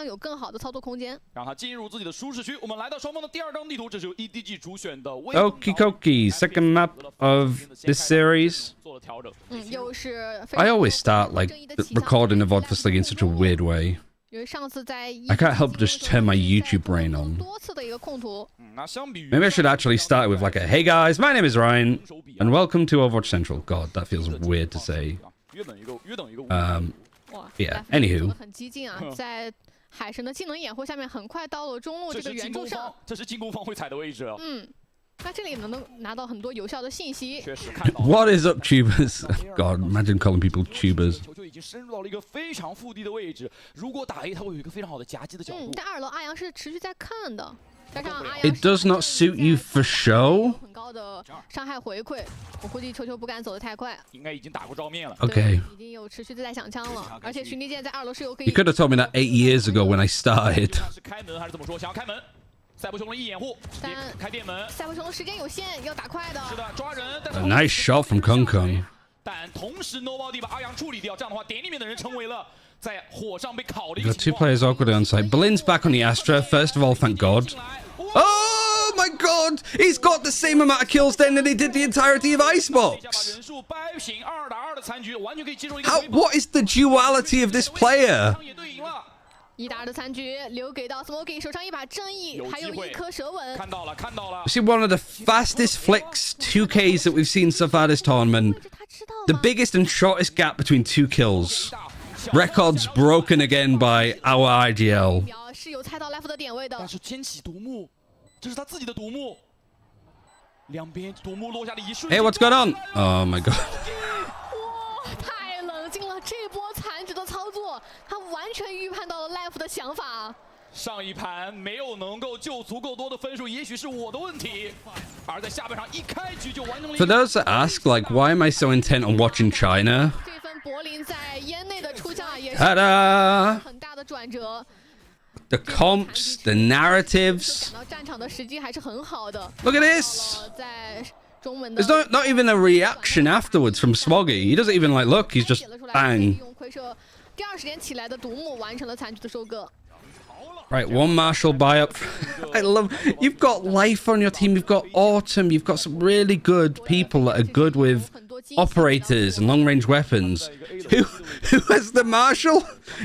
阳有更好的操作空间，让他进入自己的舒适区。我们来到双方的第2张地图，这是由 EDG 主选的。Okie dokie, second map of this series. 做了调整。又是 I always start like recording a VOD for Sling in such a weird way. 因为上次在 I can't help but just turn my YouTube brain on. 多次的一个控图。那相比于 Maybe I should actually start with like a hey guys, my name is Ryan, and welcome to RyanCentral. God, that feels weird to say. 约等一个。哇 Yeah. Anywho. 很激进啊，在海神的技能掩护下面，很快到了中路这个圆柱上。这是进攻方会踩的位置。那这里能拿到很多有效的信息。确实看到。What is up, tubers? God, imagine calling people tubers. 球就已经深入到了一个非常腹地的位置，如果打 A， 他会有一个非常好的夹击的角度。但2楼阿阳是持续在看的，加上阿阳 It does not suit you for show. 很高的伤害回馈，我估计球不敢走得太快。应该已经打过照面了。Okay. 已经有持续的在响枪了，而且巡离剑在2楼是有可以。 You could have told me that 8 years ago when I started. 是开门还是怎么说？想要开门。赛博雄龙一掩护，直接开电门。赛博雄龙时间有限，要打快的。是的，抓人。A nice shot from Kung Kung. 但同时 Nobody 把阿阳处理掉，这样的话，点里面的人成为了在火上被烤的一 We've 个 got 2 情况。 players awkwardly on site. Berlin's back on the Astra. First of all, thank God. Oh my God! He's got the same amount of kills then that he did the entirety of Icebox. 把人数掰平2打2的残局，完全可以接受一个 How? What is the duality of this player? 也对赢了。 1打2的残局留给到 Smoky 手上一把正义，还有一颗蛇吻。看到了。 See, one of the fastest flicks 2Ks that we've seen so far this tournament. The biggest and shortest gap between 2 kills. Records broken again by our IGL. 是有猜到 Life 的点位的。但是牵起独木，这是他自己的独木。两边独木落下的一瞬。 Hey, what's going on? Oh my God. 哇，太冷静了！这波残局的操作，他完全预判到了 Life 的想法。上一盘没有能够救足够多的分数，也许是我的问题。而在下半场一开局就完成了。 For those that ask, like, why am I so intent on watching China? 这份柏林在烟内的出将也是 Ta-da! 很大的转折。 The comps, the narratives. 想到战场的时机还是很好的。 Look at this. 在中文的 There's not even a reaction afterwards from Smoggy. He doesn't even like look. He's just bang. 用亏射第2时间起来的独木完成了残局的收割。 Right, 1 Marshall buy up. I love. You've got Life on your team. You've got Autumn. You've got some really good people that are good with operators and long-range weapons. Who has the Marshall?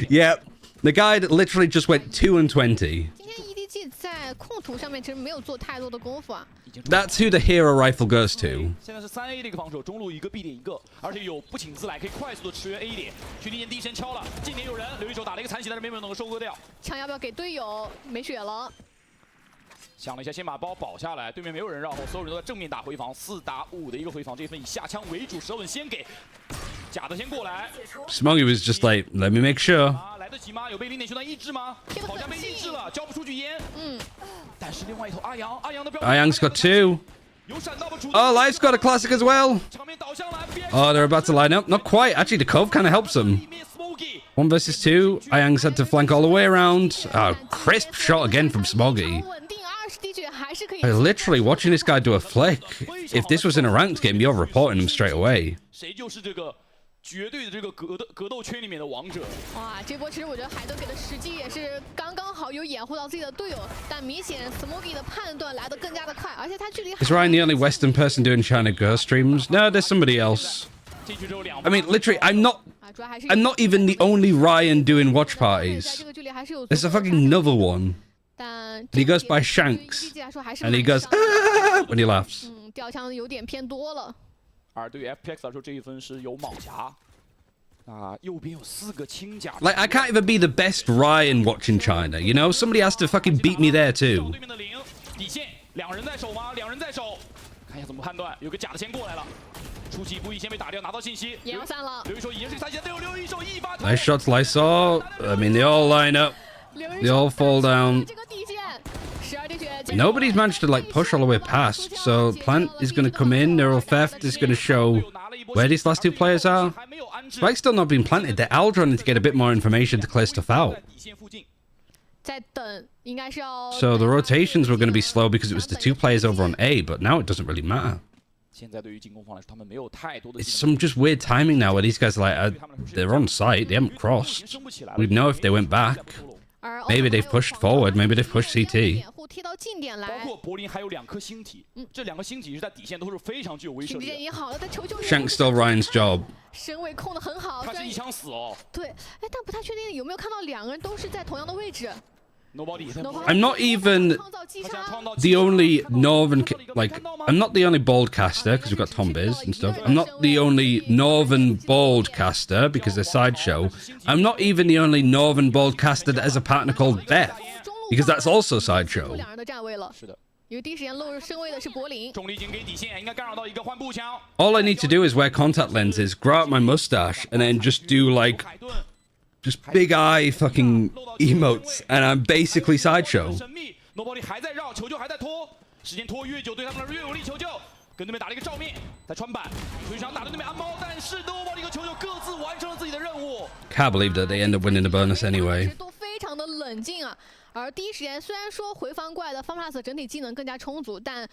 Yep, the guy that literally just went 2 and 20. 今天 EDG 在控图上面其实没有做太多的功夫啊。 That's who the hero rifle goes to. 现在是3A 的一个防守，中路一个 B 点一个，而且有不请自来可以快速的驰援 A 点。徐立剑第一时间敲了，近点有人，留一手打了一个残血，但是没有能够收割掉。枪要不要给队友？没血了。想了一下，先把包保下来，对面没有人绕后，所有人都在正面打回防，4打5的一个回防。这一份以下枪为主，蛇吻先给，假的先过来。 Smoggy was just like, let me make sure. 啊，来得及吗？有被0点学团抑制吗？好像被抑制了，交不出去烟。但是另外一头阿阳的标。 Ayang's got 2. 有闪到的主。 Oh, Life's got a classic as well. 场面导向蓝边。 Oh, they're about to line up. Not quite. Actually, the Cove kind of helps them. 1 versus 2. Ayang's had to flank all the way around. Oh, crisp shot again from Smoggy. 稳定20滴血还是可以。 Literally watching this guy do a flick. If this was in a ranked game, you're reporting him straight away. 谁就是这个绝对的这个格斗圈里面的王者。哇，这波其实我觉得海德给的时机也是刚刚好，有掩护到自己的队友，但明显 Smoky 的判断来得更加的快，而且他距离。 Is Ryan the only Western person doing China Girl streams? No, there's somebody else. 进去之后2。 I mean, literally, I'm not even the only Ryan doing watch parties. 这个距离还是有。 There's a fucking another one. 但 And he goes by Shanks. 来说还是 And he goes, ah, when he laughs. 吊枪有点偏多了。而对于 FPX 来说，这一分是有铆侠。啊，右边有4个轻甲。 Like, I can't even be the best Ryan watching China, you know? Somebody has to fucking beat me there too. 对面的0底线，2人在守吗？2人在守，看一下怎么判断。有个假的先过来了，出其不意先被打掉，拿到信息。也要散了。留一手已经是残血，留一手一发。 Nice shots, Lysol. I mean, they all line up. They all fall down. 这个底线，12滴血。 Nobody's managed to, like, push all the way past. So, Plant is going to come in. Neural Theft is going to show where these last 2 players are. Spike's still not been planted. They're Aldron to get a bit more information to clear stuff out. 在等，应该是要。 So the rotations were going to be slow because it was the 2 players over on A, but now it doesn't really matter. 现在对于进攻方来说，他们没有太多的。 It's some just weird timing now where these guys are like, they're on site, they haven't crossed. We'd know if they went back. Maybe they've pushed forward. Maybe they've pushed CT. 踢到近点来。包括柏林还有2颗星体，这2个星体是在底线都是非常具有威慑力的。也好了，但球 Shank stole Ryan's job. 身位控得很好，他是一枪死哦。对，但不太确定有没有看到2个人都是在同样的位置。I'm not even the only Northern, like, I'm not the only bald caster, because we've got Tom Biz and stuff. I'm not the only Northern bald caster, because they're Sideshow. I'm not even the only Northern bald caster that has a partner called Death, because that's also Sideshow. 是的。 因为第一时间露入身位的是柏林，重力镜给底线，应该干扰到一个换步枪。All I need to do is wear contact lenses, grow out my mustache, and then just do like just big eye fucking emotes, and I'm basically Sideshow. 神秘 ，Nobody 还在绕，求救还在拖，时间拖越久，对他们越有利求救。跟对面打了一个照面，在穿板，腿上打对面安猫，但是 Nobody 和求救各自完成了自己的任务。Can't believe that they end up winning the bonus anyway. 都非常的冷静啊。而第一时间，虽然说回防过来的 FunPlus 整体技能更加充足，但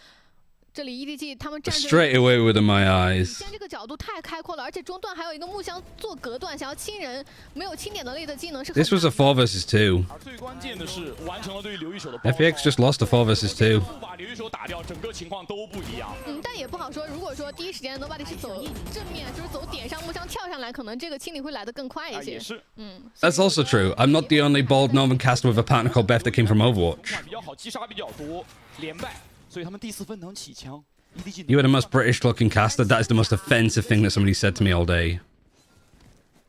这里 EDG 他们站 Straight away with my eyes. 现在这个角度太开阔了，而且中段还有一个木箱做隔断，想要清人，没有清点能力的技能是。This was a 4 versus 2. 而最关键的是完成了对于刘一手的。FPX just lost a 4 versus 2. 不把刘一手打掉，整个情况都不一样。但也不好说。如果说第一时间 Nobody 是走正面，就是走点上木箱跳上来，可能这个清理会来得更快一些。也是。That's also true. I'm not the only bald Northern caster with a partner called Beth that came from Overwatch. 比较好，击杀比较多，连败，所以他们第4分能起枪。 You are the most British-looking caster. That is the most offensive thing that somebody said to me all day.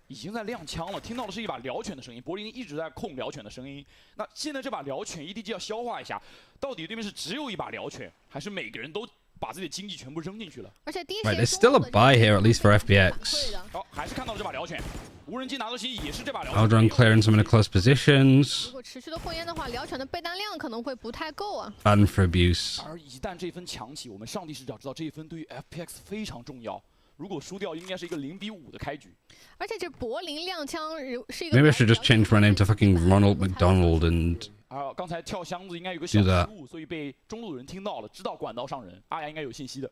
已经在亮枪了，听到的是一把獠犬的声音。柏林一直在控獠犬的声音。那现在这把獠犬 EDG 要消化一下，到底对面是只有一把獠犬，还是每个人都把自己的经济全部扔进去了？ Right, there's still a buy here, at least for FPX. 好，还是看到了这把獠犬，无人机拿到旗也是这把獠犬。Aldron clearing some in the close positions. 如果持续的混烟的话，獠犬的备弹量可能会不太够啊。 Banned for abuse. 而一旦这分强起，我们上帝视角知道这一分对于 FPX 非常重要。如果输掉，应该是一个0比5的开局。而且这柏林踉跄是一个。 Maybe I should just change my name to fucking Ronald McDonald and. 刚才跳箱子应该有个小失误，所以被中路人听到了，知道管道上人。阿阳应该有信息的。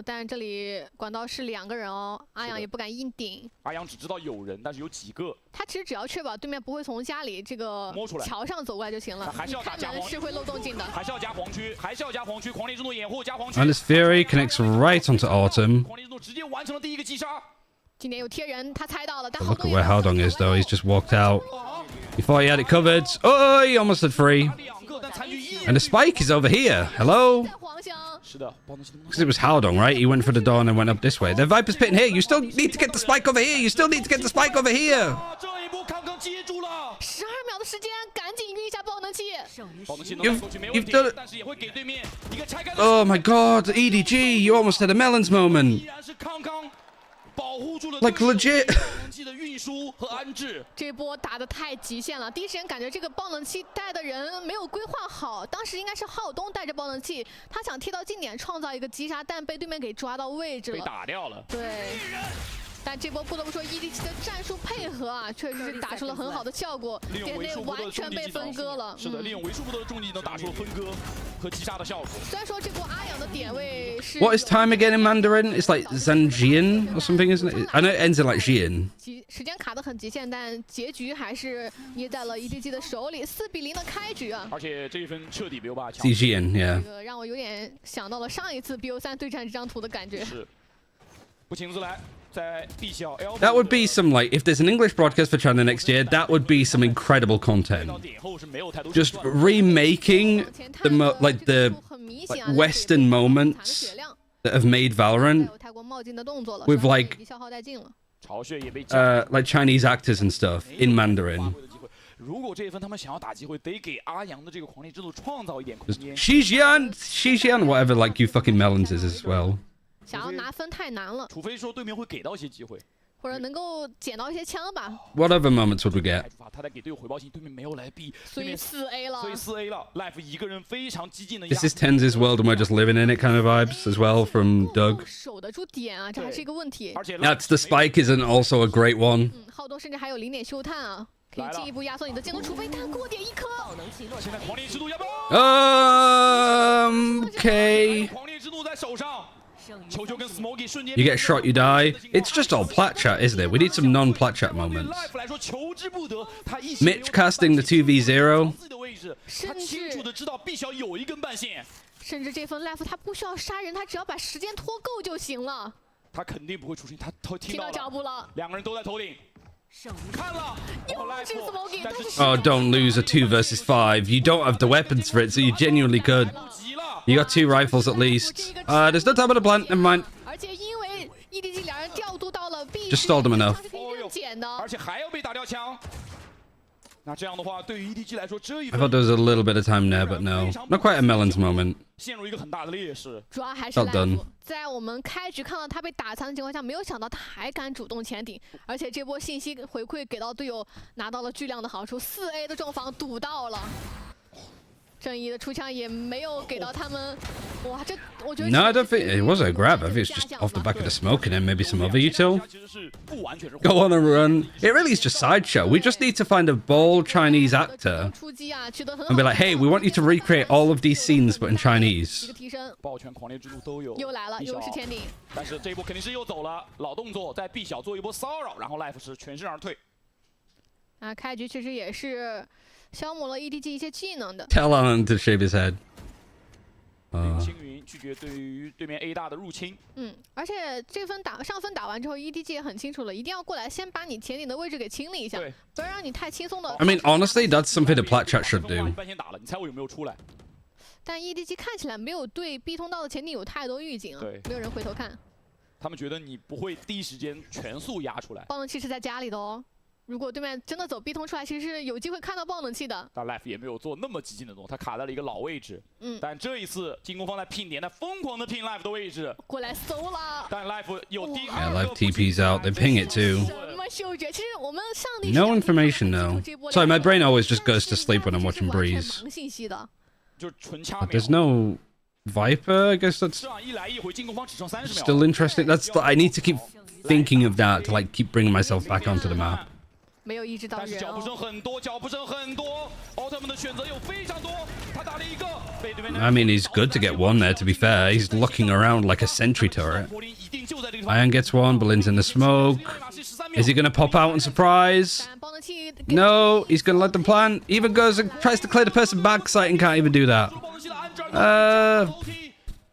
但这里管道是2个人哦，阿阳也不敢硬顶。阿阳只知道有人，但是有几个。他其实只要确保对面不会从家里这个桥上走过来就行了。还是要打加黄是会漏洞进的。还是要加黄区，还是要加黄区，狂烈之怒掩护加黄区。And his Fury connects right onto Autumn. 狂烈之怒直接完成了第1个击杀。今年有贴人，他猜到了，但 Look at where Haldong is though. He's just walked out. He thought he had it covered. Oh, he almost had 3. And the spike is over here. Hello? Because it was Haldong, right? He went for the door and then went up this way. The Viper's pitting here. You still need to get the spike over here. You still need to get the spike over here. 12秒的时间，赶紧运一下爆能器。You've done it. Oh my god, EDG, you almost had a Melons moment. Like legit. 这波打得太极限了，第一时间感觉这个爆能器带的人没有规划好，当时应该是浩东带着爆能器，他想贴到近点创造一个击杀，但被对面给抓到位置了，被打掉了。对。但这波不得不说 ，EDG 的战术配合啊，确实是打出了很好的效果，点内完全被分割了。是的，利用为数不多的重技能打出了分割和击杀的效果。虽然说这波阿阳的点位是 What is time again in Mandarin? It's like Zanjian or something, isn't it? I know it ends in like Jian. 时间卡得很极限，但结局还是捏在了 EDG 的手里，4比0的开局啊！而且这一分彻底没有办法抢。Jian, yeah. 这个让我有点想到了上一次 BO3 对战这张图的感觉。是，不请自来。 That would be some, like, if there's an English broadcast for China next year, that would be some incredible content. Just remaking the Western moments that have made Valorant with like Chinese actors and stuff in Mandarin. 如果这一分他们想要打机会，得给阿阳的这个狂烈之路创造一点空间。Xijian, whatever, like you fucking melons is as well. 想要拿分太难了，除非说对面会给到一些机会，或者能够捡到一些枪吧。What other moments would we get? 他在给队友回报信，对面没有来 B， 所以4A 了。所以4A 了 ，Life 一个人非常激进的。This is Tenz's world and we're just living in it kind of vibes as well from Doug. 守得住点啊，这还是一个问题。That's the spike isn't also a great one. 浩东甚至还有0点修探啊。 可以进一步压缩你的技能，除非他过点1颗。现在狂烈之怒要不？ Okay. 狂烈之怒在手上，球球跟 Smokey 瞬间 You get shot, you die. It's just all plat chat, isn't it? We need some non-plat chat moments. 来说求之不得，他一心 Mitch casting the 2v0. 自己的位置，他清楚的知道 B 小有一根半线，甚至这份 life 他不需要杀人，他只要把时间拖够就行了。他肯定不会出声，他听听到脚到步了，两个人都在头顶，看了，又是 Smokey， 但是 Oh, don't lose a 2 versus 5. You don't have the weapons for it, so you genuinely could. 急了， You got 2 rifles at least. There's no time on the plant. Never mind. 而且因为 EDG 两人调度到了 B， Just stalled them enough. 是可以任捡的。而且还要被打掉枪。那这样的话，对于 EDG 来说，这一 I thought there was a little bit of time there, but no. Not quite a Melons moment. 陷入一个很大的劣势。主要还是 Well done. life，在我们开局看到他被打残的情况下，没有想到他还敢主动前顶，而且这波信息回馈给到队友，拿到了巨量的好处，4A 的重防堵到了。正义的出枪也没有给到他们，哇，这我觉得 No, I don't think it was a grab. I think it's just off the back of the smoke and then maybe some other util. 其实是不完全是 Go on a run. It really is just sideshow. We just need to find a bold Chinese actor 出击啊，取得很好 and be like, hey, we want you to recreate all of these scenes but in 一 Chinese. 个提升，抱拳狂烈之路都有。又来了， B 小又是前顶。但是这一波肯定是又走了，老动作在 B 小做一波骚扰，然后 Life 是全身而退。啊，开局其实也是消磨了 EDG 一些技能的。 Tell Alan to shave his head. 星云拒绝对于对面 A 大的入侵。而且这分上分打完之后 ，EDG 也很清楚了，一定要过来先把你前顶的位置给清理一下，对，不然让你太轻松的。 I mean, honestly, that's something the plat chat should 你 do. 半先打了，你猜我有没有出来？但 EDG 看起来没有对 B 通道的前顶有太多预警啊，对没有人回头看。他们觉得你不会第一时间全速压出来。爆冷器是在家里的哦，如果对面真的走 B 通出来，其实是有机会看到爆冷器的。但 Life 也没有做那么激进的动作，他卡在了一个老位置。但这一次进攻方在拼点，在疯狂的拼 Life 的位置。过来搜了。但 Life 有第 Yeah, 二 Life TP's out. They ping it too. 什么嗅觉？其实我们上帝 No information, though. Sorry, my brain always just goes to sleep when I'm watching Breeze. 盲信息的。就是纯掐 But 秒。 there's no Viper. I guess that's 这样一来一回，进攻方只剩30秒。 still interesting. I need to keep thinking of that to like keep bringing myself back onto the map. 没有抑制到但是人脚步声哦。很多，脚步声很多，奥特曼的选择有非常多。他打了一个，被对面 I mean, he's good to get one there, to be fair. He's looking around like a sentry turret. 柏林一定就在这个地方。 Iron gets one, Berlin's in the smoke. Is he going to pop out and surprise? 但爆冷器 No, he's going to let them plant. Even goes and tries to clear the person backside and can't even do that.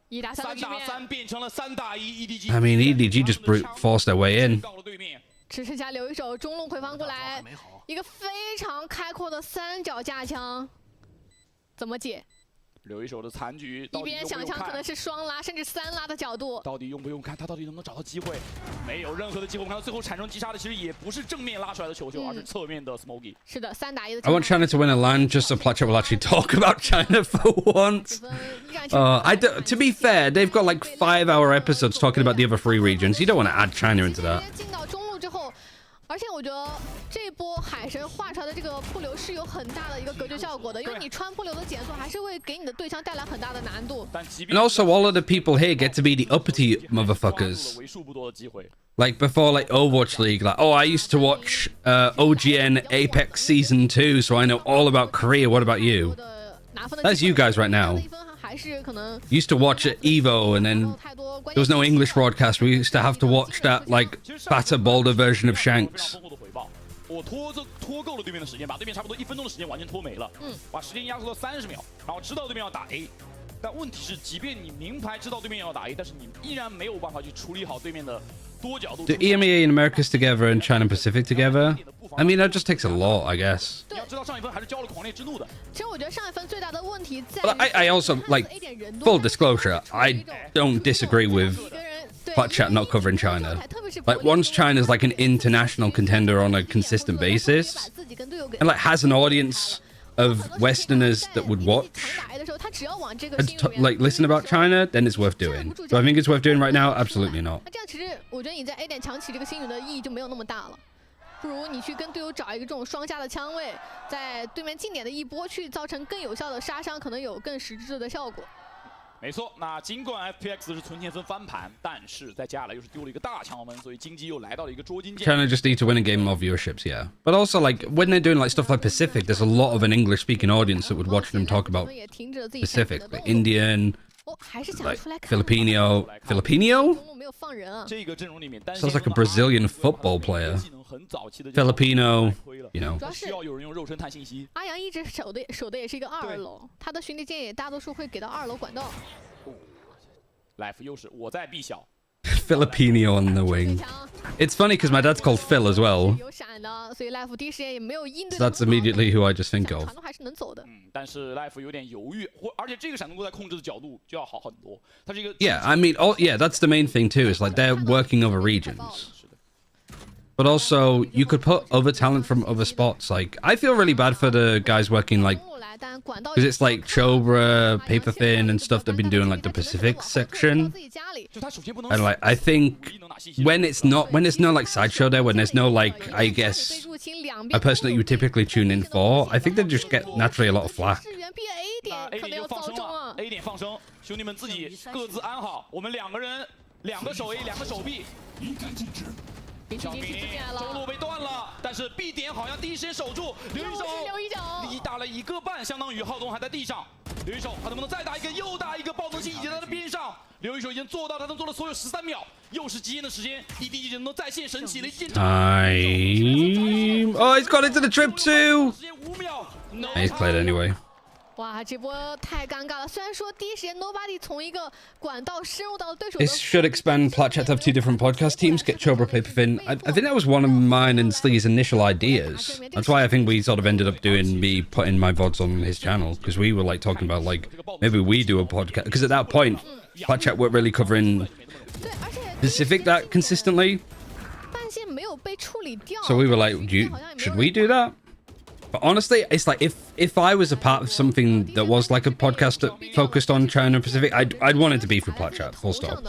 1打3的局3打面， 3变成了3打1 ，EDG。 I mean, EDG just brute forced their way in. 告了对面。只剩下留一手中路回防过来，一个非常开阔的三角架枪，怎么解？留一手的残局，一到底边想用不用看？象可能是双拉甚至3拉的角度。到底用不用看？他到底能不能找到机会？没有任何的机会。我们看到最后产生击杀的，其实也不是正面拉出来的球球，而是侧面的 Smokey。是的，3打1的。 I want China to win a LAN just so Platcha will actually talk about China for once. To be fair, they've got like 5-hour episodes talking about the other 3 regions. You don't want to add China into that. 进到中路之后，而且我觉得这波海神画出来的这个瀑流是有很大的一个隔绝效果的，因为你穿瀑流的减速还是会给你的对象带来很大的难度。 And also, all of the people here get to be the uppity motherfuckers. 为数不多的机会。 Like before, like Overwatch League, like, oh, I used to watch OGN Apex Season 2, so I know all about Korea. What about you? That's you guys right now. Used to watch at Evo, and then there was no English broadcast. We used to have to watch that, like, fatter, bolder version of Shanks. 我拖够了对面的时间，把对面差不多1分钟的时间完全拖没了。把时间压缩到30秒，然后知道对面要打 A。但问题是，即便你明牌知道对面要打 A， 但是你依然没有办法去处理好对面的多角度。Do EMEA and Americas together and China and Pacific together? I mean, that just takes a lot, I guess. 你要知道上一分还是交了狂烈之怒的。其实我觉得上一分最大的问题在 But I also, like, full disclosure, I don't disagree with Platchat not covering China. Like, once China's like an international contender on a consistent basis, and like has an audience of Westerners that would watch and like listen about China, then it's worth doing. Do I think it's worth doing right now? Absolutely not. 那这样其实我觉得你在 A 点抢起这个星云的意义就没有那么大了。不如你去跟队友找一个这种双下的枪位，在对面近点的一波去造成更有效的杀伤，可能有更实质的效果。 没错，那尽管 FPX 是存钱分翻盘，但是在接下来又是丢了一个大枪门，所以经济又来到了一个捉襟见肘。 China just need to win a game more viewerships, yeah. But also, like, when they're doing like stuff like Pacific, there's a lot of an English-speaking audience that would watch them talk about Pacific, like Indian, 哦，还是想出来看。 Filipino. 中路没有放人啊。这个阵容里面， Sounds like a Brazilian football player. Filipino, you know. 主要是需要有人用肉身探信息。阿阳一直守的也是一个2楼，他的巡逻舰也大多数会给到2楼管道。Life 又是我在 B 小。 Filipino on the wing. It's funny because my dad's called Phil as well. 有闪的，所以 Life 第一时间也没有应对。 So that's immediately who I just think of. 传动还是能走的。但是 Life 有点犹豫，而且这个闪动钩在控制的角度就要好很多。它是一个 Yeah, I mean, yeah, that's the main thing too. Is like they're working over regions. But also, you could put other talent from other spots. Like, I feel really bad for the guys working like, because it's like Chobra, Paperfin, and stuff they've been doing like the Pacific section. And like, I think when it's not like Sideshow there, when there's no like, I guess, a person that you would typically tune in for, I think they just get naturally a lot of flack. A 点就放生了 ，A 点放生，兄弟们自己各自安好。我们2个人，2个手 A， 2个手 B。 小明中路被断了，但是 B 点好像第一时间守住，留一手，力打了1个半，相当于浩东还在地上。留一手，他能不能再打一个？又打一个，暴风器已经在他的边上。留一手已经做到他能做的所有13秒，又是极限的时间。EDG 能不能再现神奇的一剑？ Time. Oh, he's got into the trip too. 时间5秒。He's played anyway. 哇，这波太尴尬了。虽然说第一时间 Nobody 从一个管道深入到对手。 This should expand Platchat to have 2 different podcast teams. Get Chobra, Paperfin. I think that was one of mine and Slee's initial ideas. That's why I think we sort of ended up doing me putting my VODs on his channel, because we were like talking about like maybe we do a podcast. Because at that point, Platchat weren't really covering Pacific that consistently. So we were like, should we do that? But honestly, it's like if I was a part of something that was like a podcast that focused on China and Pacific, I'd want it to be for Platchat, full stop.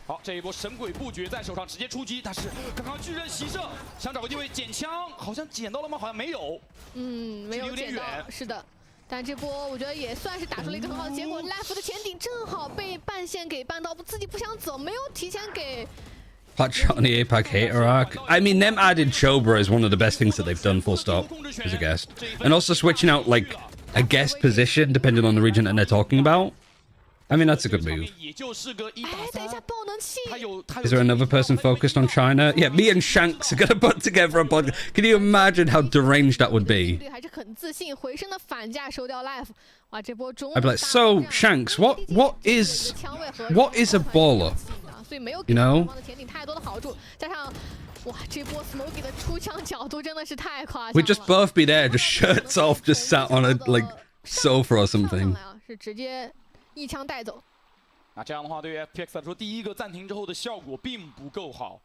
好，这一波神鬼不绝在手上直接出击，但是刚刚巨人袭射，想找个定位捡枪，好像捡到了吗？好像没有。没有捡到，是的。但这波我觉得也算是打出了一个很好的结果。Life 的前顶正好被半线给绊到，自己不想走，没有提前给。 Platchat on the APAC hater arc. I mean, them added Chobra is one of the best things that they've done, full stop, as a guest. And also switching out, like, a guest position, depending on the region that they're talking about. I mean, that's a good move. Is there another person focused on China? Yeah, me and Shanks are going to put together a podcast. Can you imagine how deranged that would be? I'd be like, so, Shanks, what is a baller? You know? 哇，这波 Smokey 的出枪角度真的是太夸张了。 We'd just both be there, just shirts off, just sat on a like sofa or something. 是直接一枪带走。那这样的话，对于 FPX 来说，第一个暂停之后的效果并不够好。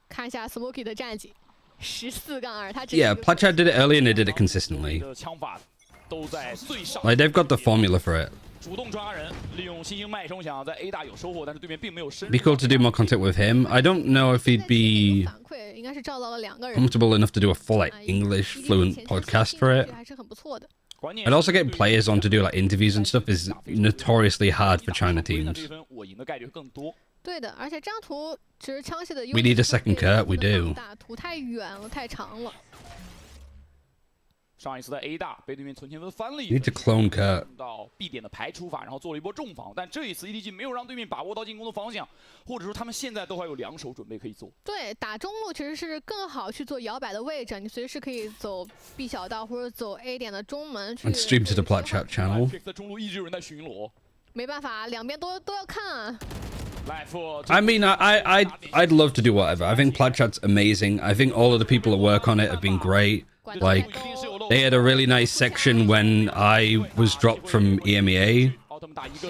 看一下 Smokey 的战绩，14-2，他 Yeah, Platchat did it early and they did it consistently. 枪法都在最上。 Like they've got the formula for it. 主动抓人，利用新兴脉冲想要在 A 大有收获，但是对面并没有深入。 Be cool to do more content with him. I don't know if he'd be 反馈应该是照到了2个人 comfortable enough to do a full like English fluent podcast for it. 还是很不错的。 I'd also get players on to do like interviews and stuff is notoriously hard for China teams. 我赢的概率更多。对的，而且这张图其实枪械的 We need a second Kurt, we do. 图太远了，太长了。 上一次在 A 大被对面存钱分翻了一 Need to clone Kurt. 到 B 点的排除法，然后做了一波重防，但这一次 EDG 没有让对面把握到进攻的方向，或者说他们现在都还有2手准备可以做。对，打中路其实是更好去做摇摆的位置，你随时可以走 B 小道或者走 A 点的中门去。 And stream to the Platchat channel. 在中路一直有人在巡逻。没办法，两边都要看啊。 I mean, I'd love to do whatever. I think Platchat's amazing. I think all of the people that work on it have been great. Like, they had a really nice section when I was dropped from EMEA,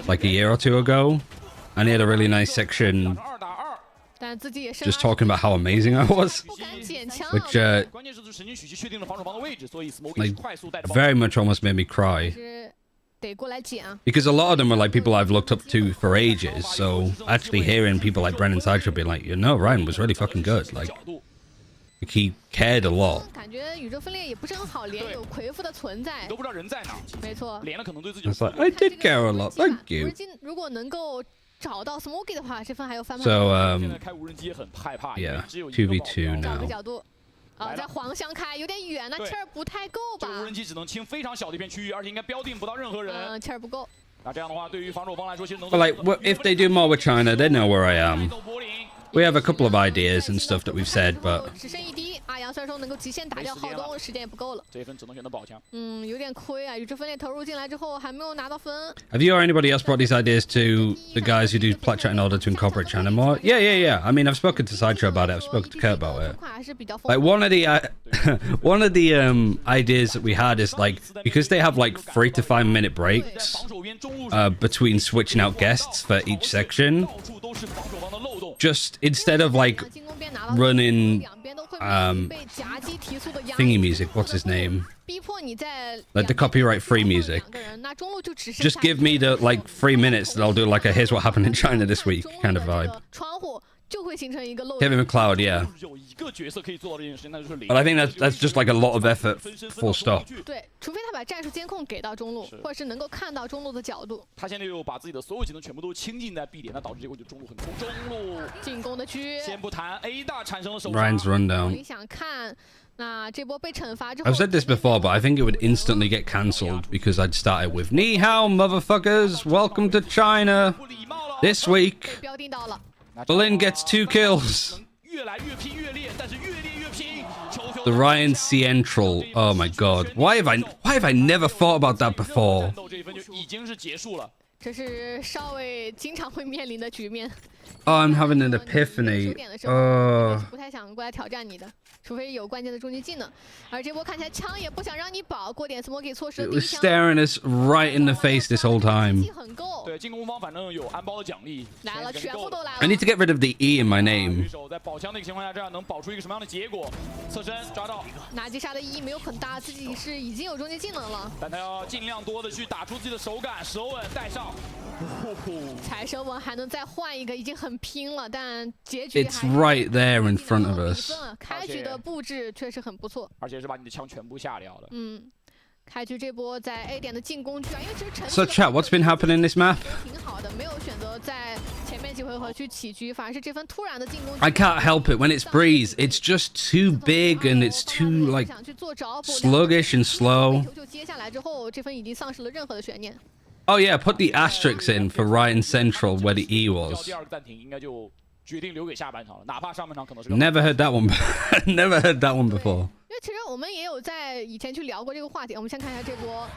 like a year or 2 ago. And they had a really nice section just talking about how amazing I was. Which, like, very much almost made me cry. Because a lot of them are like people I've looked up to for ages. So actually hearing people like Brennan Sideshow be like, you know, Ryan was really fucking good. Like he cared a lot. It's like, I did care a lot. Thank you. So, yeah, 2v2 now. 啊，在黄香开有点远，那气儿不太够吧？这无人机只能清非常小的一片区域，而且应该标定不到任何人。气儿不够。那这样的话，对于防守方来说，其实能。But like, if they do more with China, they know where I am. We have a couple of ideas and stuff that we've said, but 只剩一滴，阿阳虽然说能够极限打掉浩东，时间也不够了。这一分只能选择宝枪。有点亏啊！宇宙分裂投入进来之后，还没有拿到分。Have you or anybody else brought these ideas to the guys who do plat chat in order to incorporate China more? Yeah. I mean, I've spoken to Sideshow about it. I've spoken to Kurt about it. Like one of the ideas that we had is like because they have like 3 to 5 minute breaks between switching out guests for each section. Just instead of like running thingy music, what's his name? Like the copyright free music. Just give me the like 3 minutes and I'll do like a here's what happened in China this week kind of vibe. Kevin McLeod, yeah. But I think that's just like a lot of effort, full stop. 对，除非他把战术监控给到中路，或者是能够看到中路的角度。他现在又把自己的所有技能全部都倾尽在 B 点，那导致结果就中路很空。中路进攻的区，先不谈 A 大产生了手伤。Ryan's rundown. 你想看？那这波被惩罚之后 I've said this before, but I think it would instantly get cancelled because I'd started with Ni hao, motherfuckers. Welcome to China. This week, Berlin gets 2 kills. The RyanCentral. Oh my god. Why have I never thought about that before? 这是少尉经常会面临的局面。Oh, I'm having an epiphany. 不太想过来挑战你的，除非有关键的终极技能。而这波看起来枪也不想让你保，过点 smoke 错失了 It 第一 was 枪。staring us right in the face this whole time. 很够。对，进攻方反正有安保的奖励。来了，全部都来了。 I need to get rid of the E in my name. 在保枪的情况下，这样能保出一个什么样的结果？侧身抓到。拿击杀的意义没有很大，自己是已经有终极技能了。但他要尽量多的去打出自己的手感，手稳带上。踩手稳还能再换一个，已经很拼了，但结局 It's right there in front of us. 开局的布置确实很不错，而且是把你的枪全部下掉的。开局这波在 A 点的进攻区啊，因为其实城 So chat, what's been happening in this map? 挺好的，没有选择在前面几回合去起局，反而是这番突然的进攻。I can't help it when it's Breeze. It's just too big and it's too like sluggish and slow. 球接下来之后，这分已经丧失了任何的悬念。 Oh yeah, put the asterisks in for RyanCentral where the E was. 第二个暂停应该就决定留给下半场了，哪怕上半场可能是。Never heard that one. Never heard that one before. 因为其实我们也有在以前去聊过这个话题，我们先看一下这波。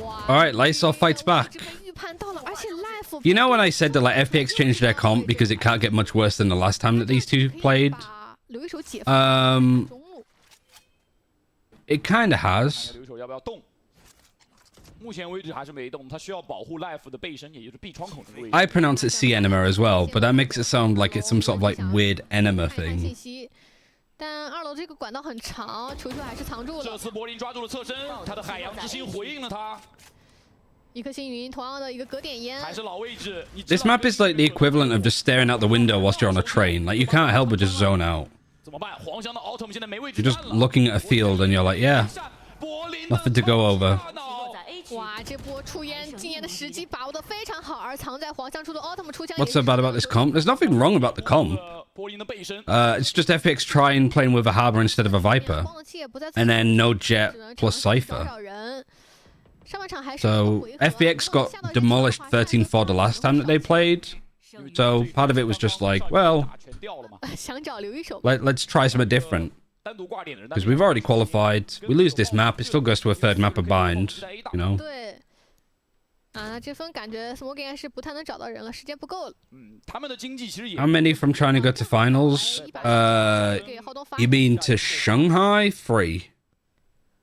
哇 All right, Lysol fights back. 预判到了，而且 Life。 You know when I said that like FPX changed their comp because it can't get much worse than the last time that these two played? 留一手解 It kind of has. 留一手要不要动？目前为止还是没动，他需要保护 Life 的背身，也就是 B 窗口的位置。 I pronounce it C enema as well, but that makes it sound like it's some sort of like weird enema thing. 但二楼这个管道很长，球球还是藏住了。这次柏林抓住了侧身，他的海洋之心回应了他。一颗星云，同样的一个隔点烟。还是老位置。This map is like the equivalent of just staring out the window whilst you're on a train. Like you can't help but just zone out. 怎么办？黄香的 Autumn 现在没位置。 You're just looking at a field and you're like, yeah, nothing to go over. 哇，这波出烟禁烟的时机把握得非常好，而藏在黄香处的 Autumn 出枪。 What's so bad about this comp? There's nothing wrong about the comp. It's just FPX trying playing with a Harbor instead of a Viper. And then no Jet plus Cypher. So FPX got demolished 13-4 the last time that they played. So part of it was just like, well, let's try something different. Because we've already qualified. We lose this map, it still goes to a third map of bind, you know. 对。啊，这分感觉 Smoke 应该是不太能找到人了，时间不够了。他们的经济其实也。 How many from China go to finals? You mean to Shanghai? 3.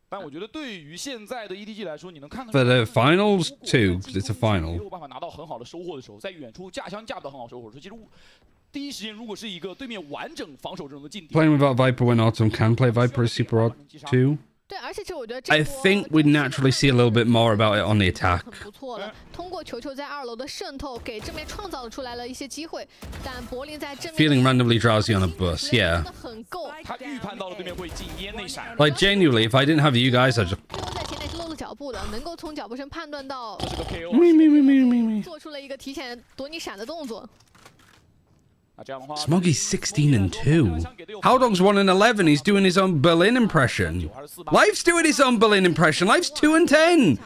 但我觉得对于现在的 EDG 来说，你能看到 For the finals, 2, because it's a final. 没有办法拿到很好的收获的时候，在远处架枪架不到很好收获的时候，其实第一时间如果是一个对面完整防守阵容的劲敌 Playing without Viper when Autumn can play Viper is super odd too. 对，而且我觉得 I think we'd naturally see a little bit more about it on the attack. 很不错了，通过球球在二楼的渗透，给正面创造了出来了一些机会，但柏林在正面 Feeling randomly drowsy on a bus, yeah. 很够。他预判到了对面会进烟内闪。 Like genuinely, if I didn't have you guys, I'd just. 在前面是漏了脚步的，能够从脚步声判断到， Me. 做出了一个提前躲你闪的动作。Smoggy's 16 and 2. Howdong's 1 and 11. He's doing his own Berlin impression. Life's doing his own Berlin impression. Life's 2 and 10.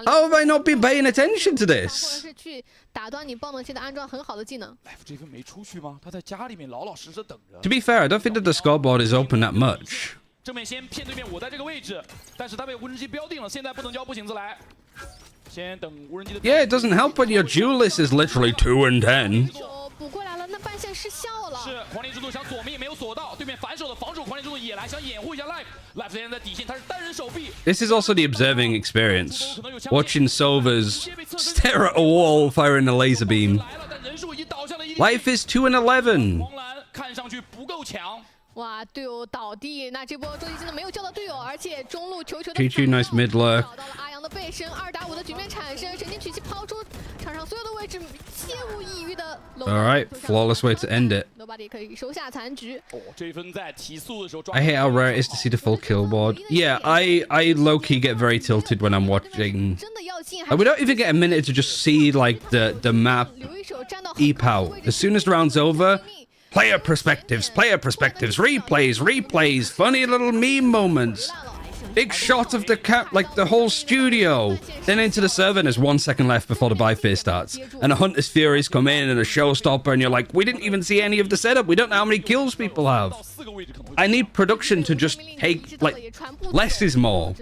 How have I not been paying attention to this? To be fair, I don't think that the scoreboard is open that much. 正面先骗对面，我在这个位置，但是他被无人机标定了，现在不能交步行子来，先等无人机的。Yeah, it doesn't help when your duel list is literally 2 and 10. 补过来了，那半线失效了。是狂猎之度想左面没有锁到，对面反手的防守狂猎之度也来想掩护一下 Life 现在在底线，他是单人手臂。This is also the observing experience. Watching Sovas stare at a wall firing a laser beam. Life is 2 and 11. 黄蓝看上去不够强。 哇，队友倒地，那这波周琦真的没有叫到队友，而且中路球的 GG nice mid lurk 找到了阿阳的背身，2打5的局面产生，神经曲奇抛出场上所有的位置，切无异域的。All right, flawless way to end it. Nobody 可以收下残局。哦，这一分在提速的时候。I hate how rare it is to see the full kill board. Yeah, I low key get very tilted when I'm watching. We don't even get a minute to just see like the map eep out. As soon as the round's over. Player perspectives, replays, funny little meme moments. Big shot of the like the whole studio. Then into the server and there's 1 second left before the buy phase starts. And a Hunter's Furies come in and a showstopper and you're like, we didn't even see any of the setup. We don't know how many kills people have. I need production to just take, like, less is more.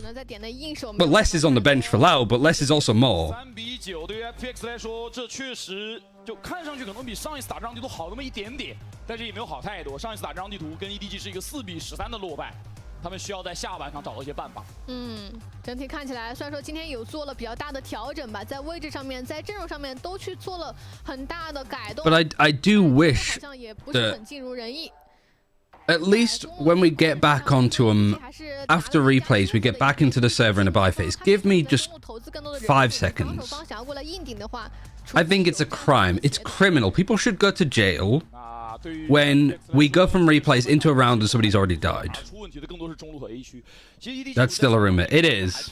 But less is on the bench for Lau, but less is also more. 3比9，对于 FPX 来说，这确实就看上去可能比上一次打这张地图好那么一点点，但是也没有好太多。上一次打这张地图跟 EDG 是一个4比13的落败，他们需要在下半场找到一些办法。整体看起来，虽然说今天有做了比较大的调整吧，在位置上面，在阵容上面都去做了很大的改动。But I do wish 好像也不是很尽如人意。 At least when we get back onto them, after replays, we get back into the server in a buy phase. Give me just 5 seconds. I think it's a crime. It's criminal. People should go to jail when we go from replays into a round and somebody's already died. That's still a rumor. It is.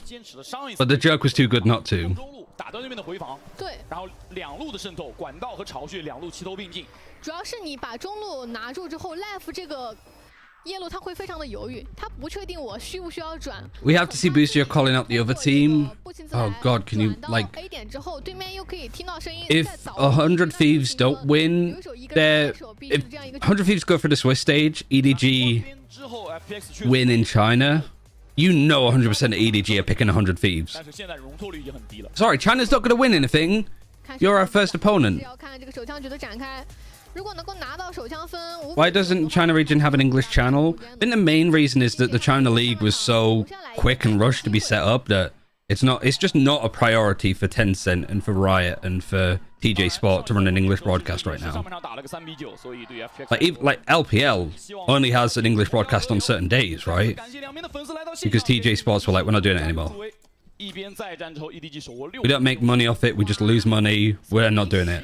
But the joke was too good not to. 打到对面的回防，对，然后2路的渗透，管道和巢穴2路齐头并进。主要是你把中路拿住之后 ，Life 这个夜路他会非常的犹豫，他不确定我需不需要转。We have to see Boostio calling out the other team. Oh God, can you like? A 点之后，对面又可以听到声音。If 100 Thieves don't win, they're if 100 Thieves go for the Swiss stage, EDG win in China. You know 100% EDG are picking 100 Thieves. Sorry, China's not going to win anything. You're our first opponent. Why doesn't China region have an English channel? I think the main reason is that the China League was so quick and rushed to be set up that it's just not a priority for Tencent and for Riot and for TJ Sport to run an English broadcast right now. Like LPL only has an English broadcast on certain days, right? Because TJ Sports were like, we're not doing it anymore. We don't make money off it, we just lose money, we're not doing it.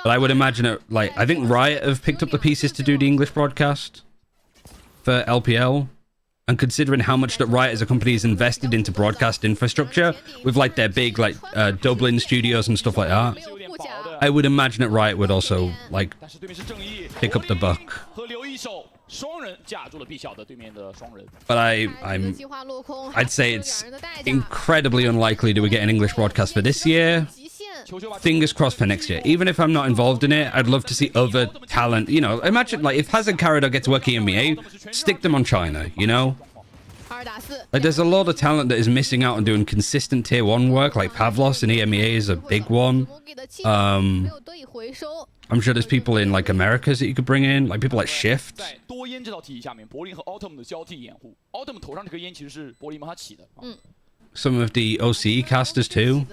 But I would imagine it, like, I think Riot have picked up the pieces to do the English broadcast for LPL. And considering how much that Riot as a company is invested into broadcast infrastructure with like their big like Dublin studios and stuff like that, I would imagine that Riot would also like pick up the buck. But I'd say it's incredibly unlikely that we get an English broadcast for this year. Fingers crossed for next year. Even if I'm not involved in it, I'd love to see other talent. You know, imagine like if Hazard Carrador gets work EMEA, stick them on China, you know? Like there's a lot of talent that is missing out on doing consistent tier 1 work, like Pavlos in EMEA is a big one. I'm sure there's people in like Americas that you could bring in, like people like Shift. Some of the OCE casters too.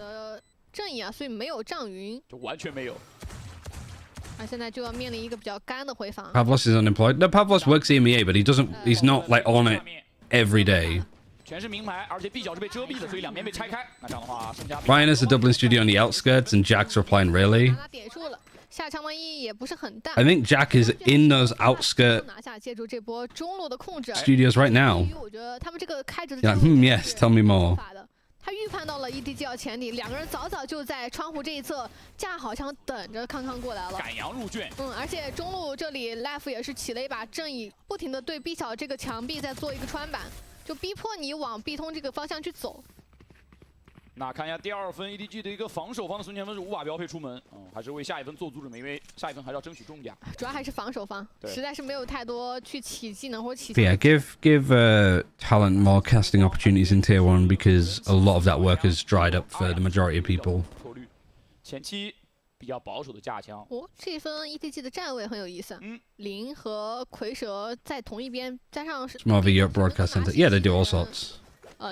正义啊，所以没有障云，就完全没有。而现在就要面临一个比较干的回防。Pavlos is unemployed. No, Pavlos works EMEA, but he doesn't. He's not like on it every day. 全是名牌，而且 B 角是被遮蔽的，所以两边被拆开。那这样的话，剩下 Ryan has a Dublin studio on the outskirts, and Jack's replying really. 点数了，下场的意义也不是很大。I think Jack is in those outskirt 拿下，借助这波中路的控制 studios right now. 我觉得他们这个开着的 Yeah, yes, tell me more. 他预判到了 EDG 要前底，两个人早早就在窗户这一侧架好枪，等着康康过来了。赶羊入圈。而且中路这里 Life 也是起了一把正义，不停的对 B 小这个墙壁在做一个穿板，就逼迫你往 B 通这个方向去走。 那看一下第2分 EDG 的一个防守方的孙前锋是5把标配出门，还是为下一分做足准备，因为下一分还是要争取重甲。主要还是防守方，实在是没有太多去起技能或起。Yeah, give talent more casting opportunities in Tier 1 because a lot of that work has dried up for the majority of people. 前期比较保守的架枪。这一分 EDG 的站位很有意思。林和蝰蛇在同一边，加上是。More of a Europe broadcast center. Yeah, they do all sorts.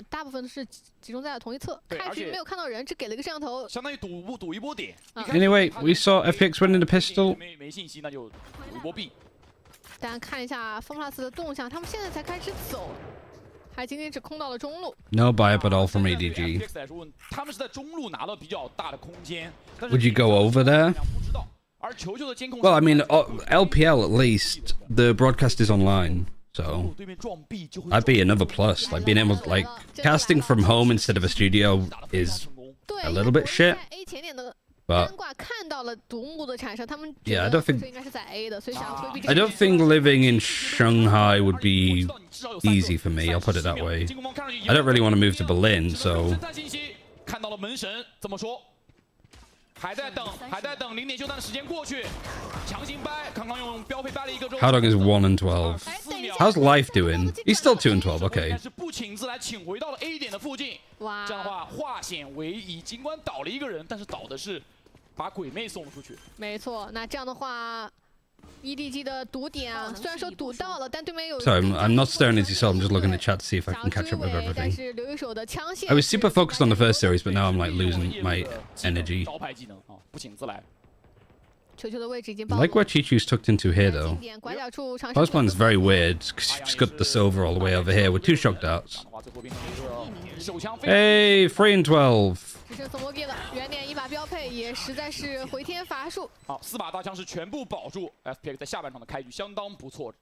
大部分都是集中在了同一侧，开局没有看到人，只给了一个摄像头，相当于赌一波点。Anyway, we saw FPX winning the pistol. 没信息，那就赌一波 B。大家看一下风 plus 的动向，他们现在才开始走，还仅仅只空到了中路。No buy up at all from EDG. 他们是在中路拿到比较大的空间。Would you go over there? 不知道。而球球的监控。Well, I mean, LPL at least the broadcast is online. So that'd be another plus. Like being able to, like, casting from home instead of a studio is a little bit shit. But yeah, I don't think living in Shanghai would be easy for me. I'll put it that way. I don't really want to move to Berlin, so. 看到了门神怎么说？ 还在等0点休战的时间过去，强行掰，刚刚用标配掰了一个之后。How long is 1 and 12? How's Life doing? He's still 2 and 12. Okay. 但是不请自来请回到了 A 点的附近。哇！这样的话化险为夷，尽管倒了一个人，但是倒的是把鬼魅送了出去。没错，那这样的话。 EDG 的堵点啊，虽然说堵到了，但对面有。 Sorry, I'm not staring at yourself. I'm just looking at chat to see if I can catch up with everything. I was super focused on the first series, but now I'm like losing my energy. 招牌技能啊，不请自来。 球球的位置已经 I like where Chichu's tucked into here though. Post plan's very weird because you've just got the silver all the way over here with 2 shock darts. Hey, 3 and 12. 只剩索莫给了，原点1把标配也实在是回天乏术。好，4把大枪是全部保住 FPX 在下半场的开局相当不错。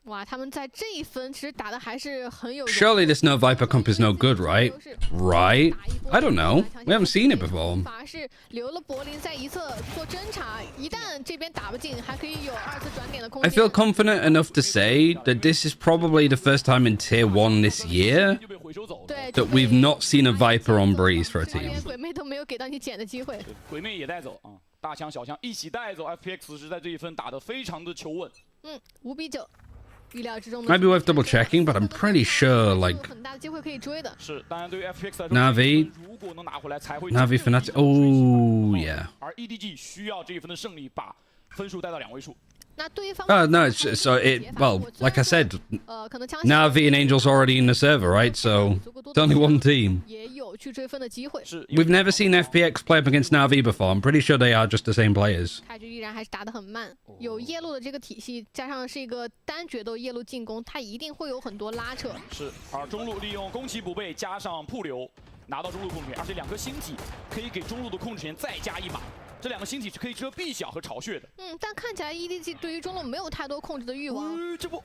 哇，他们在这一分其实打的还是很有。 Surely this no Viper comp is no good, right? Right? I don't know. We haven't seen it before. 反而是留了柏林在一侧做侦查，一旦这边打不进，还可以有2次转点的空间。 I feel confident enough to say that this is probably the first time in Tier 1 this year that we've not seen a Viper on Breeze for a team. 鬼魅都没有给到你捡的机会。鬼魅也带走啊，大枪小枪一起带走。FPX 是在这一分打得非常的求稳。5比9。 Might be worth double checking, but I'm pretty sure like Navi Fnatic. Oh yeah. 而 EDG 需要这一分的胜利，把分数带到2位数。 No, so well, like I said, Navi and Angel's already in the server, right? So it's only one team. We've never seen FPX play up against Navi before. I'm pretty sure they are just the same players. 开局依然还是打得很慢，有夜路的这个体系，加上是一个单决斗夜路进攻，它一定会有很多拉扯。是，而中路利用攻其补备加上铺流，拿到中路控制权，而且2颗星体可以给中路的控制权再加1码。 这2个星体是可以遮壁小和巢穴的。但看起来 EDG 对于中路没有太多控制的欲望。这不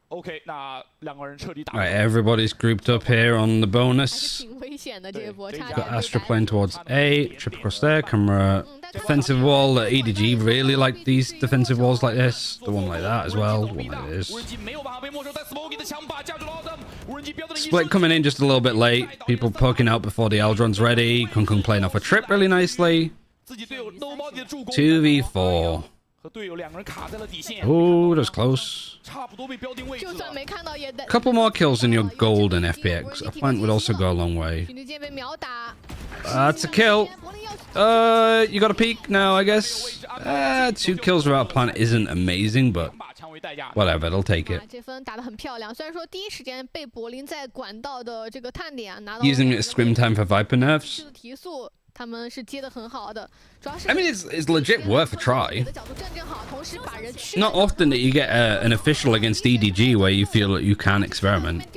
，OK， 那2个人彻底打。Right, everybody's grouped up here on the bonus. 挺危险的这一波，差 Got Astra playing towards A, trip across there, camera, defensive wall. EDG really like these defensive walls like this. The one like that as well. The one like this. Split coming in just a little bit late. People poking out before the Eldron's ready. Kung Kung playing off a trip really nicely. 2v4. Oh, that was close. Couple more kills and you're golden, FPX. A plant would also go a long way. That's a kill. You got a peek now, I guess. 2 kills without a plant isn't amazing, but whatever, they'll take it. Using it as scrim time for Viper nerfs. I mean, it's legit worth a try. Not often that you get an official against EDG where you feel that you can experiment.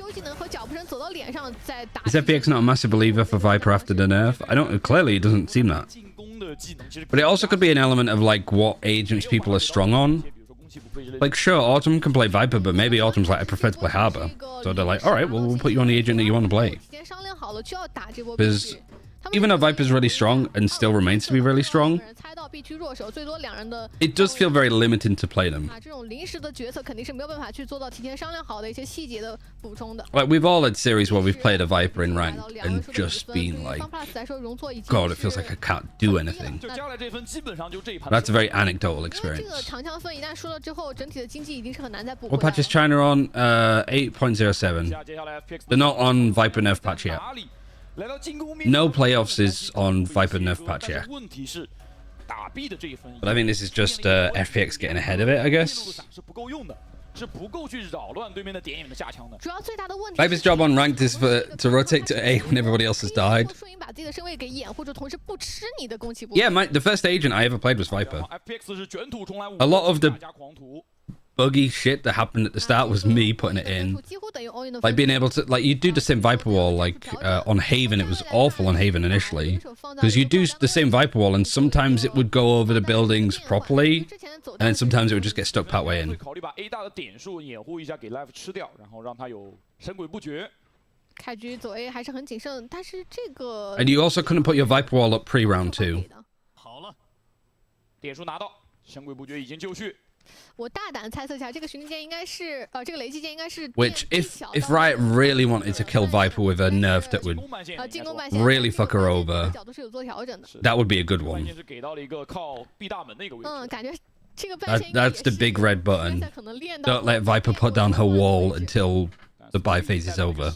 Is FPX not a massive believer for Viper after the nerf? I don't. Clearly, it doesn't seem that. But it also could be an element of like what agents people are strong on. Like, sure, Autumn can play Viper, but maybe Autumn's like, I prefer to play Harbor. So they're like, all right, well, we'll put you on the agent that you want to play. Because even though Viper's really strong and still remains to be really strong, it does feel very limiting to play them. Like, we've all had series where we've played a Viper in ranked and just been like, God, it feels like I can't do anything. That's a very anecdotal experience. What patch is China on? 8.07. They're not on Viper nerf patch yet. No playoffs is on Viper nerf patch yet. But I think this is just FPX getting ahead of it, I guess. Viper's job on ranked is to rotate to A when everybody else has died. Yeah, the first agent I ever played was Viper. A lot of the buggy shit that happened at the start was me putting it in. Like being able to, like, you do the same Viper wall, like on Haven. It was awful on Haven initially, because you do the same Viper wall and sometimes it would go over the buildings properly and then sometimes it would just get stuck partway in. And you also couldn't put your Viper wall up pre-round 2. Which, if Riot really wanted to kill Viper with a nerf that would really fuck her over, that would be a good one. That's the big red button. Don't let Viper put down her wall until the buy phase is over.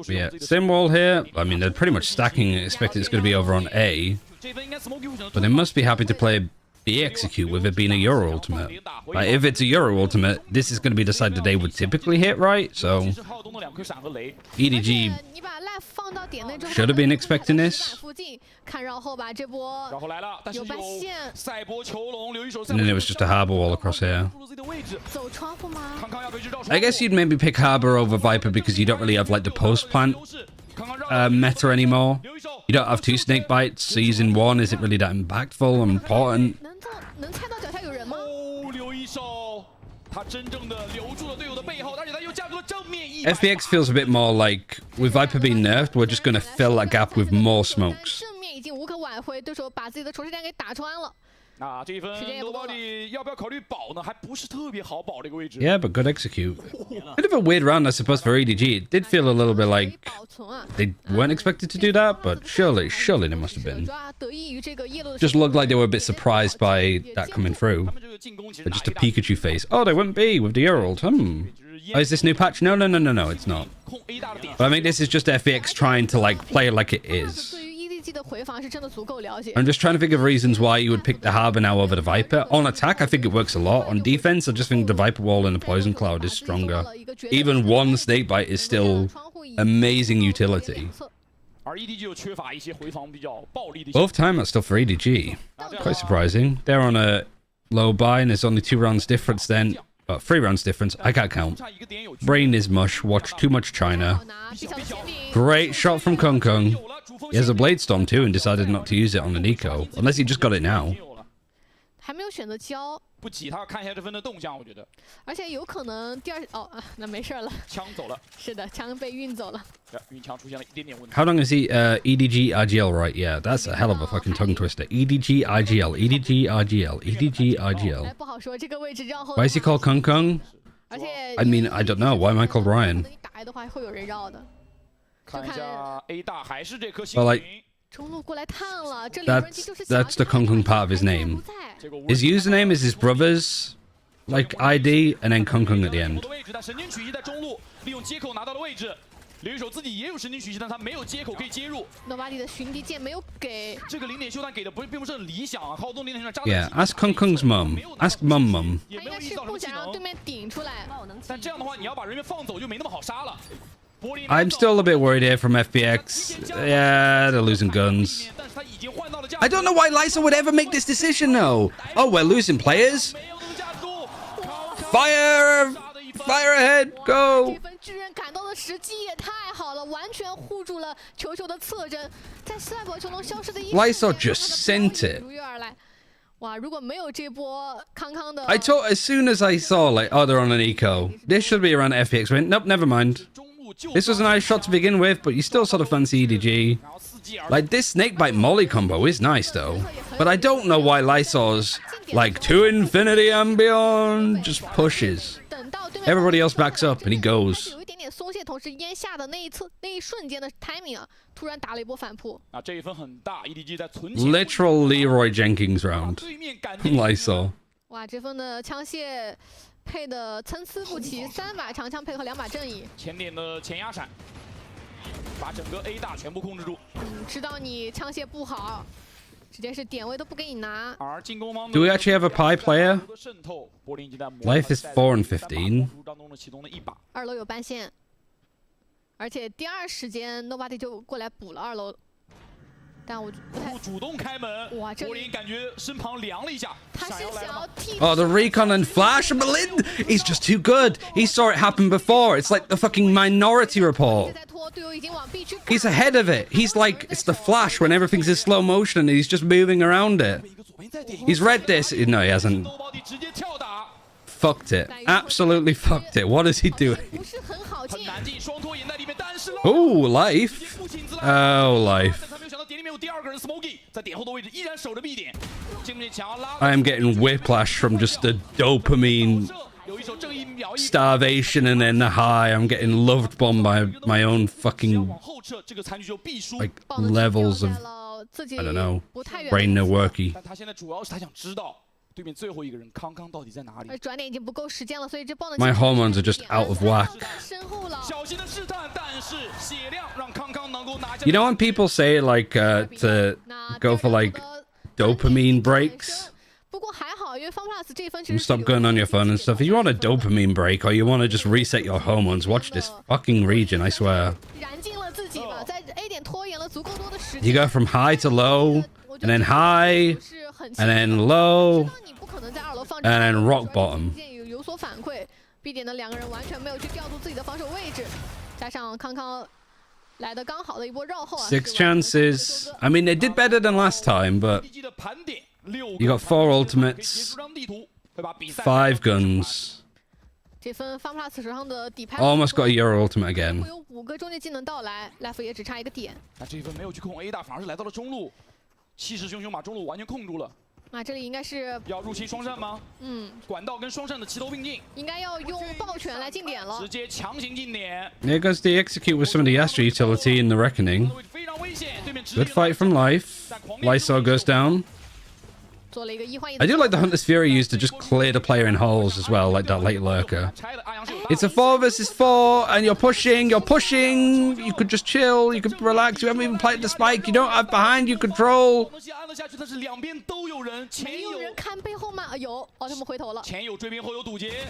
Yeah, sim wall here. I mean, they're pretty much stacking, expecting it's going to be over on A. But they must be happy to play B execute with it being a Euro ultimate. Like, if it's a Euro ultimate, this is going to be the side that they would typically hit, right? So EDG should have been expecting this. And then it was just a Harbor wall across here. I guess you'd maybe pick Harbor over Viper because you don't really have like the post plant meta anymore. You don't have 2 snake bites, so using 1 isn't really that impactful or important. FPX feels a bit more like, with Viper being nerfed, we're just going to fill that gap with more smokes. Yeah, but good execute. Bit of a weird round, I suppose, for EDG. It did feel a little bit like they weren't expected to do that, but surely they must have been. Just looked like they were a bit surprised by that coming through. But just a Pikachu face. Oh, they went B with the Earl. Oh, is this new patch? No, it's not. But I think this is just FPX trying to like play it like it is. I'm just trying to think of reasons why you would pick the Harbor now over the Viper. On attack, I think it works a lot. On defense, I just think the Viper wall and the Poison Cloud is stronger. Even 1 snake bite is still amazing utility. Both timeouts still for EDG. Quite surprising. They're on a low buy and there's only 2 rounds difference then. 3 rounds difference. I can't count. Brain is mush. Watch too much China. Great shot from Kung Kung. He has a Blade Storm too and decided not to use it on the Nico. Unless he just got it now. How long is he? EDG IGL, right? Yeah, that's a hell of a fucking tongue twister. EDG IGL, EDG IGL, EDG IGL. Why is he called Kung Kung? I mean, I don't know. Why am I called Ryan? Well, like, that's the Kung Kung part of his name. His username is his brother's, like, ID, and then Kung Kung at the end. Yeah, ask Kung Kung's mum. Ask mum. I'm still a bit worried here from FPX. Yeah, they're losing guns. I don't know why Lysa would ever make this decision, though. Oh, we're losing players? Fire! Fire ahead! Go! 巨人赶到的时机也太好了，完全护住了球球的侧身，在赛博球龙消失的一瞬间 Lysol just sent it. 如约而来。哇，如果没有这波康康的 I thought as soon as I saw, like, oh, they're on an eco. This should be around FPX win. Nope, never mind. This was a nice shot to begin with, but you still sort of fancy EDG. Like, this snakebite molly combo is nice, though. But I don't know why Lysol's, like, to infinity and beyond, just pushes. Everybody else backs up, and he goes. 有一点点松懈，同时烟下的那一瞬间的 timing 啊，突然打了一波反扑。啊，这一分很大 ，EDG 在存钱。Literal Leroy Jenkins round. Lysol. 哇，这份的枪械配的参差不齐，3把长枪配合2把正义。前点的前压闪，把整个 A 大全部控制住。知道你枪械不好，直接是点位都不给你拿。而进攻方 Do we actually have a pie player? 渗透，柏林已经在 Life is 4 and 15. 当中的其中的一把。2楼有半线，而且第二时间 Nobody 就过来补了2楼。但我不太主动开门，哇，这柏林感觉身旁凉了一下，他是想要替 Oh, the recon and flash. Berlin, he's just too good. He saw it happen before. It's like the fucking Minority Report. 在拖，队友已经往 B 区。 He's ahead of it. He's like, it's the flash when everything's in slow motion and he's just moving around it. He's read this. No, he hasn't. Fucked it. Absolutely fucked it. What is he doing? 不是很好进。 Oh, life. Oh, life. I am getting whiplash from just the dopamine starvation and then the high. I'm getting loved bombed by my own fucking like levels of I don't know brain no worky. 对面最后一个人康康到底在哪里？转点已经不够时间了，所以这爆能 My hormones are just out of whack. 身后了。小心的试探，但是血量让康康能够拿下。 You know when people say like to go for like dopamine breaks? 不过还好，因为 FunPlus 这分其 And 实 stop going on your phone and stuff. If you want a dopamine break or you want to just reset your hormones, watch this fucking region, I swear. 燃尽了自己吧，在 A 点拖延了足够多的时间。 You go from high to low, and then high, and then low, and then rock bottom. 有所反馈 ，B 点的2个人完全没有去调度自己的防守位置，加上康康来的刚好的一波绕后啊。 6 chances. I mean, they did better than last time, but you got 4 ultimates, 5 guns. 这分 FunPlus 手上的底牌 Almost got a Euro ultimate again. 会有5个终结技能到来 ，Life 也只差1个点。那这一分没有去控 A 大，反而是来到了中路，气势汹汹把中路完全控住了。 啊，这里应该是要入侵双扇吗？管道跟双扇的齐头并进，应该要用爆拳来进点了。直接强行进点。 Here goes the execute with some of the Astra utility in the Reckoning. 非常危险，对面 Good fight from Life. Lysol goes down. 做了一个1换1。 I do like the Hunter's Fury used to just clear the player in holes as well, like that late lurker. It's a 4 versus 4, and you're pushing. You could just chill, you could relax. You haven't even played the spike. You don't have behind you control. 但是两边都有人，没有人看背后吗？有，哦，他们回头了。前有追兵，后有堵截。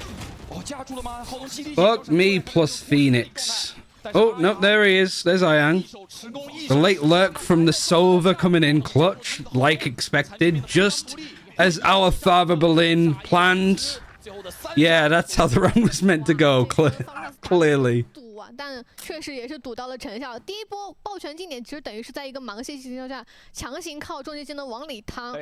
哦，架住了吗？浩东犀利。 Fuck me plus Phoenix. Oh, no, there he is. There's Ian. The late lurk from the Sova coming in clutch, like expected, just as our father Berlin planned. Yeah, that's how the run was meant to go, clearly. 但确实也是赌到了成效。第一波爆拳进点，其实等于是在一个盲线情况下，强行靠终结技能往里趟。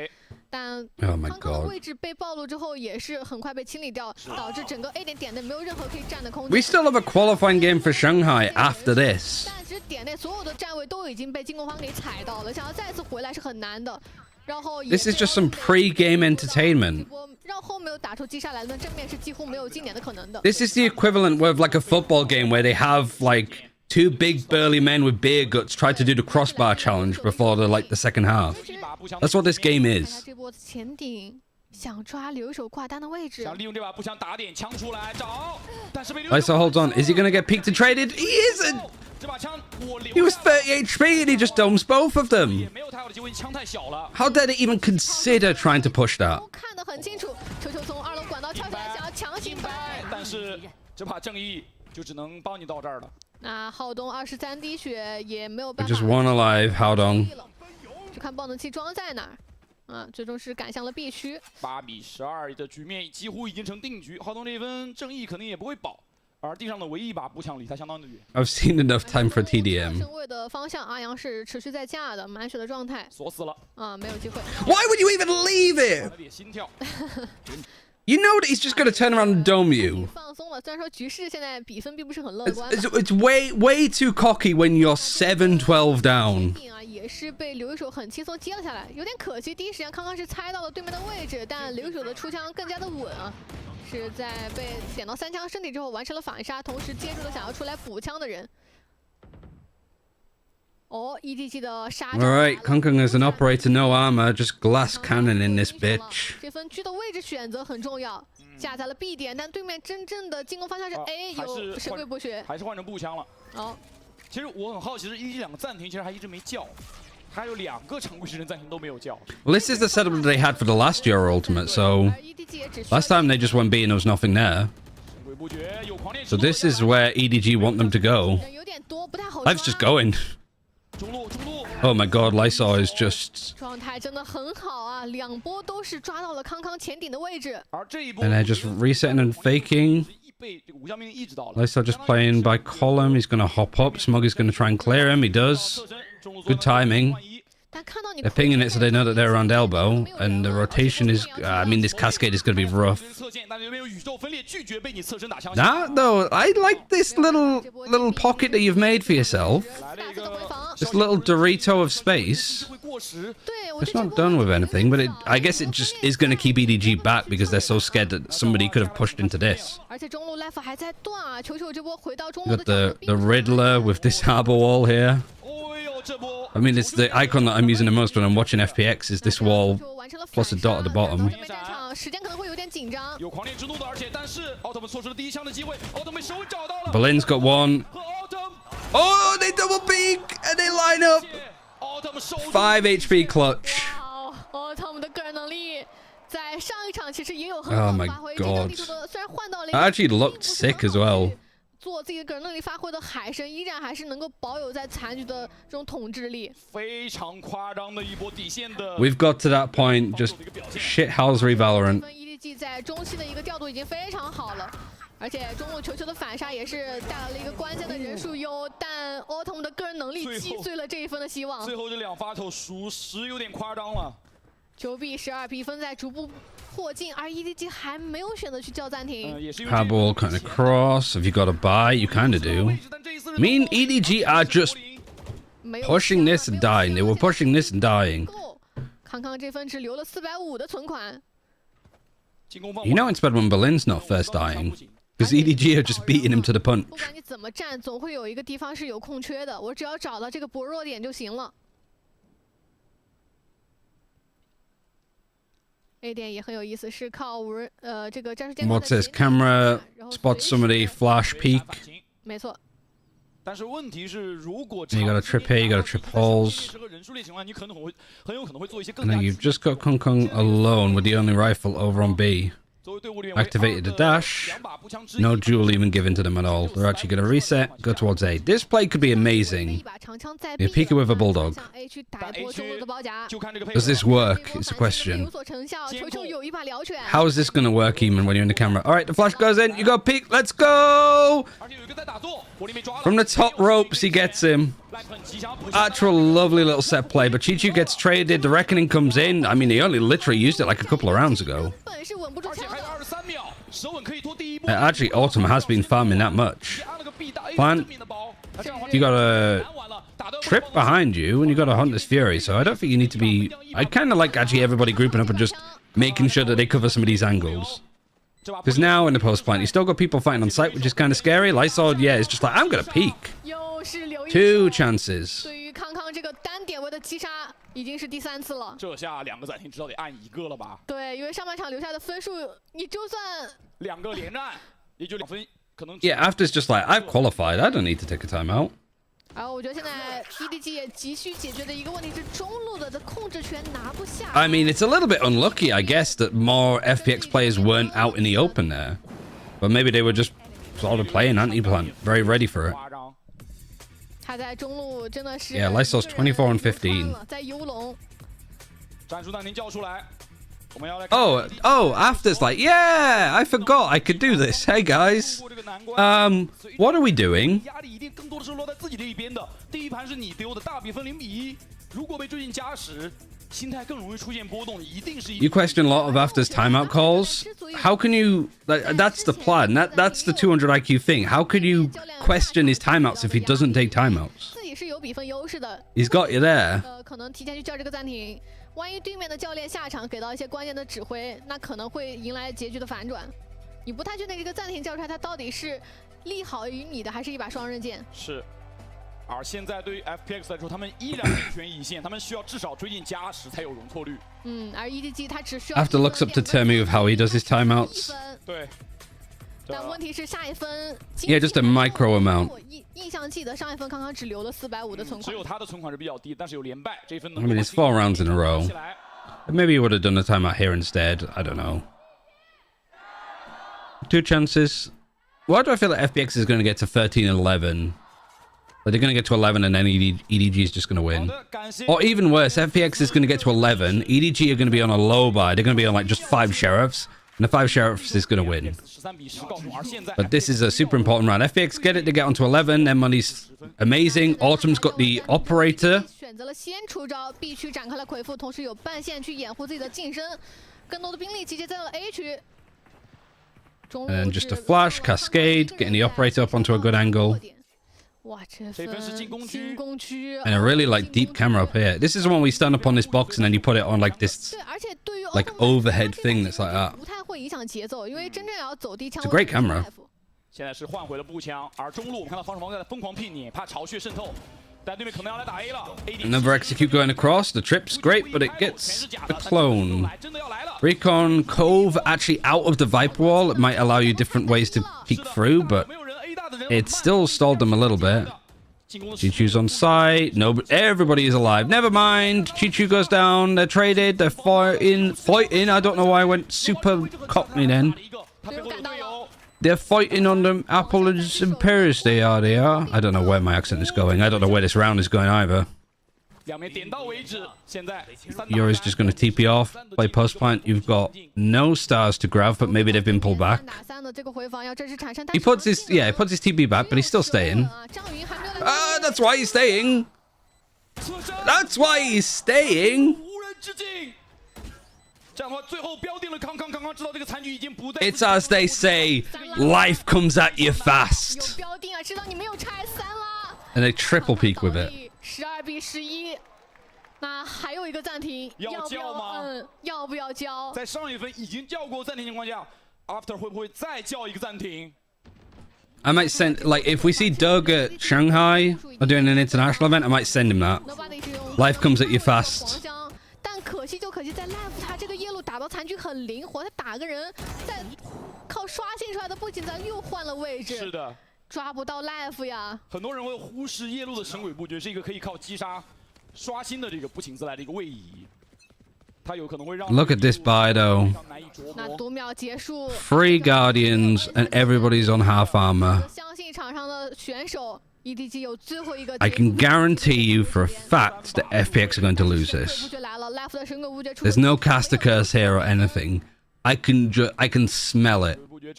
但康康的位置被暴露之后，也是很快被清理掉，导致整个 A 点点内没有任何可以站的空间。We still have a qualifying game for Shanghai after this. 但其实点内所有的站位都已经被进攻方给踩到了，想要再次回来是很难的。然后 This is just some pre-game entertainment. 绕后没有打出击杀来，那正面是几乎没有进点的可能的。 This is the equivalent of like a football game where they have like 2 big burly men with beer guts try to do the crossbar challenge before the second half. That's what this game is. 这波前顶想抓留守挂单的位置，想利用这把步枪打点枪出来找，但是被 Lysol holds on. Is he gonna get peeked and traded? He isn't. 这把枪我留。 He was 30 HP and he just domes both of them. 也没有太好的机会，枪太小了。 How dare they even consider trying to push that? 都看得很清楚，球球从2楼管道跳下来，想要强行掰，但是这把正义就只能帮你到这儿了。那浩东23滴血也没有办 Just 法。 one alive. How long? 就看爆能器装在哪儿。最终是赶向了 B 区。8比12的局面几乎已经成定局，浩东这一分正义肯定也不会保。而地上的唯一一把步枪离他相当的远。 I've seen enough time for a TDM. 身位的方向，阿阳是持续在架的，满血的状态。锁死了啊，没有机会。Why would you even leave it? 他的心跳。 You know that he's just going to turn around and dome you. 放松了，虽然说局势现在比分并不是很乐观。 It's way too cocky when you're 7-12 down. 啊，也是被留一手很轻松接了下来，有点可惜。第一时间康康是猜到了对面的位置，但留一手的出枪更加的稳啊，是在被点到3枪身体之后完成了反杀，同时接住了想要出来补枪的人。 哦 ，EDG 的杀。All right, Kongkong is an operator, no armor, just glass cannon in this bitch. 这分区的位置选择很重要，架在了 B 点，但对面真正的进攻方向是 A， 有神龟博学，还是换成步枪了。哦，其实我很好奇，是 EDG 2个暂停，其实还一直没叫，还有2个常规时针暂停都没有叫。 Well, this is the setup that they had for the last Euro Ultimate, so last time they just went B and there was nothing there. So this is where EDG want them to go. 有点多，不太好。 Life's just going. Oh my god, Lysol is just... 状态真的很好啊，2波都是抓到了康康前顶的位置。 And they're just resetting and faking. Lysol just playing by column. He's going to hop up. Smug is going to try and clear him. He does. Good timing. They're pinging it so they know that they're around elbow. And the rotation is... I mean, this cascade is going to be rough. That, though, I like this little pocket that you've made for yourself. This little Dorito of space. It's not done with anything, but I guess it just is going to keep EDG back because they're so scared that somebody could have pushed into this. Got the Riddler with this harbor wall here. I mean, it's the icon that I'm using the most when I'm watching FPX is this wall plus a dot at the bottom. Berlin's got one. Oh, they double peek and they line up. 5 HP clutch. Oh my god. I actually looked sick as well. 做自己的个人能力发挥的海神依然还是能够保有在残局的这种统治力。非常夸张的一波底线的。 We've got to that point, just shithousery Valorant. EDG 在中期的一个调度已经非常好了，而且中路球球的反杀也是带来了一个关键的人数优，但 Autumn 的个人能力击碎了这一分的希望。最后这2发头属实有点夸张了。 9比12，比分在逐步迫近，而 EDG 还没有选择去叫暂停。Hardball kind of cross. Have you got a buy? You kind of do. I mean, EDG are just pushing this and dying. They were pushing this and dying. 康康这分只留了450的存款。 You know it's bad when Berlin's not first dying. Because EDG are just beating him to the punch. 不管你怎么站，总会有一个地方是有空缺的，我只要找到这个薄弱点就行了。 A 点也很有意思，是靠这个战术监控。 What's this? Camera spots somebody flash peek. 没错。但是问题是，如果 You got a trip here, you got a trip holes. 这个人数列情况，你很有可能会做一些更 And 加。 then you've just got Kongkong alone with the only rifle over on B. Activated the dash. No duel even given to them at all. They're actually going to reset, go towards A. This play could be amazing. You peek it with a bulldog. Does this work? It's a question. How is this going to work even when you're in the camera? All right, the flash goes in. You go peek. Let's go. From the top ropes, he gets him. Actual lovely little set play, but Chichu gets traded. The Reckoning comes in. I mean, he only literally used it like a couple of rounds ago. Actually, Autumn has been farming that much. Plant. You got a trip behind you, and you got to hunt this Fury, so I don't think you need to be... I kind of like actually everybody grouping up and just making sure that they cover some of these angles. Because now in the post plant, you still got people fighting on site, which is kind of scary. Lysol, yeah, it's just like, I'm going to peek. 2 chances. 对于康康这个单点位的击杀已经是第3次了。这下2个暂停至少得按1个了吧？对，因为上半场留下的分数，你就算2个连战，也就2分，可能。Yeah, after it's just like, I've qualified. I don't need to take a timeout. 然后我觉得现在 EDG 也急需解决的一个问题是中路的控制权拿不下。I mean, it's a little bit unlucky, I guess, that more FPX players weren't out in the open there. But maybe they were just sort of playing anti-plant, very ready for it. 他在中路真的是 Yeah, Lysol's 24 and 15. 在游龙。战术暂停叫出来。 Oh, After's like, yeah, I forgot I could do this. Hey, guys. What are we doing? 压力一定更多的是落在自己这一边的。第一盘是你丢的，大比分0-1。如果被追进加时，心态更容易出现波动，一定是。 You question a lot of After's timeout calls. How can you? That's the plan. That's the 200 IQ thing. How could you question his timeouts if he doesn't take timeouts? 自己是有比分优势的。 He's got you there. 可能提前去叫这个暂停，万一对面的教练下场给到一些关键的指挥，那可能会迎来结局的反转。你不太确定这个暂停叫出来，它到底是利好于你的，还是一把双刃剑？是。而现在对于 FPX 来说，他们依然命悬一线，他们需要至少追进加时才有容错率。而 EDG 他只需要。After looks up to Termi with how he does his timeouts. 对。但问题是下一分。Yeah, just a micro amount. 印象记得上一分刚刚只留了450的存款。只有他的存款是比较低，但是有连败，这一分。I mean, it's 4 rounds in a row. Maybe he would have done a timeout here instead. I don't know. 2 chances. Why do I feel like FPX is going to get to 13 and 11? Like they're going to get to 11 and then EDG is just going to win. Or even worse, FPX is going to get to 11. EDG are going to be on a low buy. They're going to be on like just 5 sheriffs. And the 5 sheriffs is going to win. But this is a super important round. FPX get it to get onto 11. Their money's amazing. Autumn's got the operator. 选择了先出招 ，B 区展开了回复，同时有半线去掩护自己的近身，更多的兵力集结在了 A 区。 And then just a flash, cascade, getting the operator up onto a good angle. And I really like deep camera up here. This is the one we stand up on this box and then you put it on like this, like overhead thing that's like that. It's a great camera. 现在是换回了步枪，而中路我们看到防守方在疯狂拼你，怕巢穴渗透。 Another execute going across. The trip's great, but it gets a clone. Recon Cove actually out of the Viper wall. It might allow you different ways to peek through, but it still stalled them a little bit. Chichu's on site. No, but everybody is alive. Never mind. Chichu goes down. They're traded. They're fighting. I don't know why I went super cockney then. They're fighting on the Apple and Paris. They are. I don't know where my accent is going. I don't know where this round is going either. Yuri's just going to TP off, play post plant. You've got no stars to grab, but maybe they've been pulled back. He puts his TP back, but he's still staying. That's why he's staying. That's why he's staying. It's as they say, life comes at you fast. And they triple peek with it. 12比11，那还有一个暂停，要叫吗？要不要叫？在上一分已经叫过暂停情况下 ，After 会不会再叫一个暂停 I might send, like, if we see Doug at Shanghai or doing an international event, I might send him that. Life comes at you fast. 但可惜就可惜在 Life 他这个夜路打到残局很灵活，他打个人在靠刷新出来的，不仅咱又换了位置。是的。 抓不到 life 呀！很多人会忽视夜路的神鬼布局是一个可以靠击杀、刷新的这个不请自来的一个位移，它有可能会让。Look at this buy though. 那读秒结束。Three guardians and everybody's on half armor. 相信场上的选手 EDG 有最后一个。I can guarantee you for a fact that FPX are going to lose this. There's no caster curse here or anything. I can smell it. You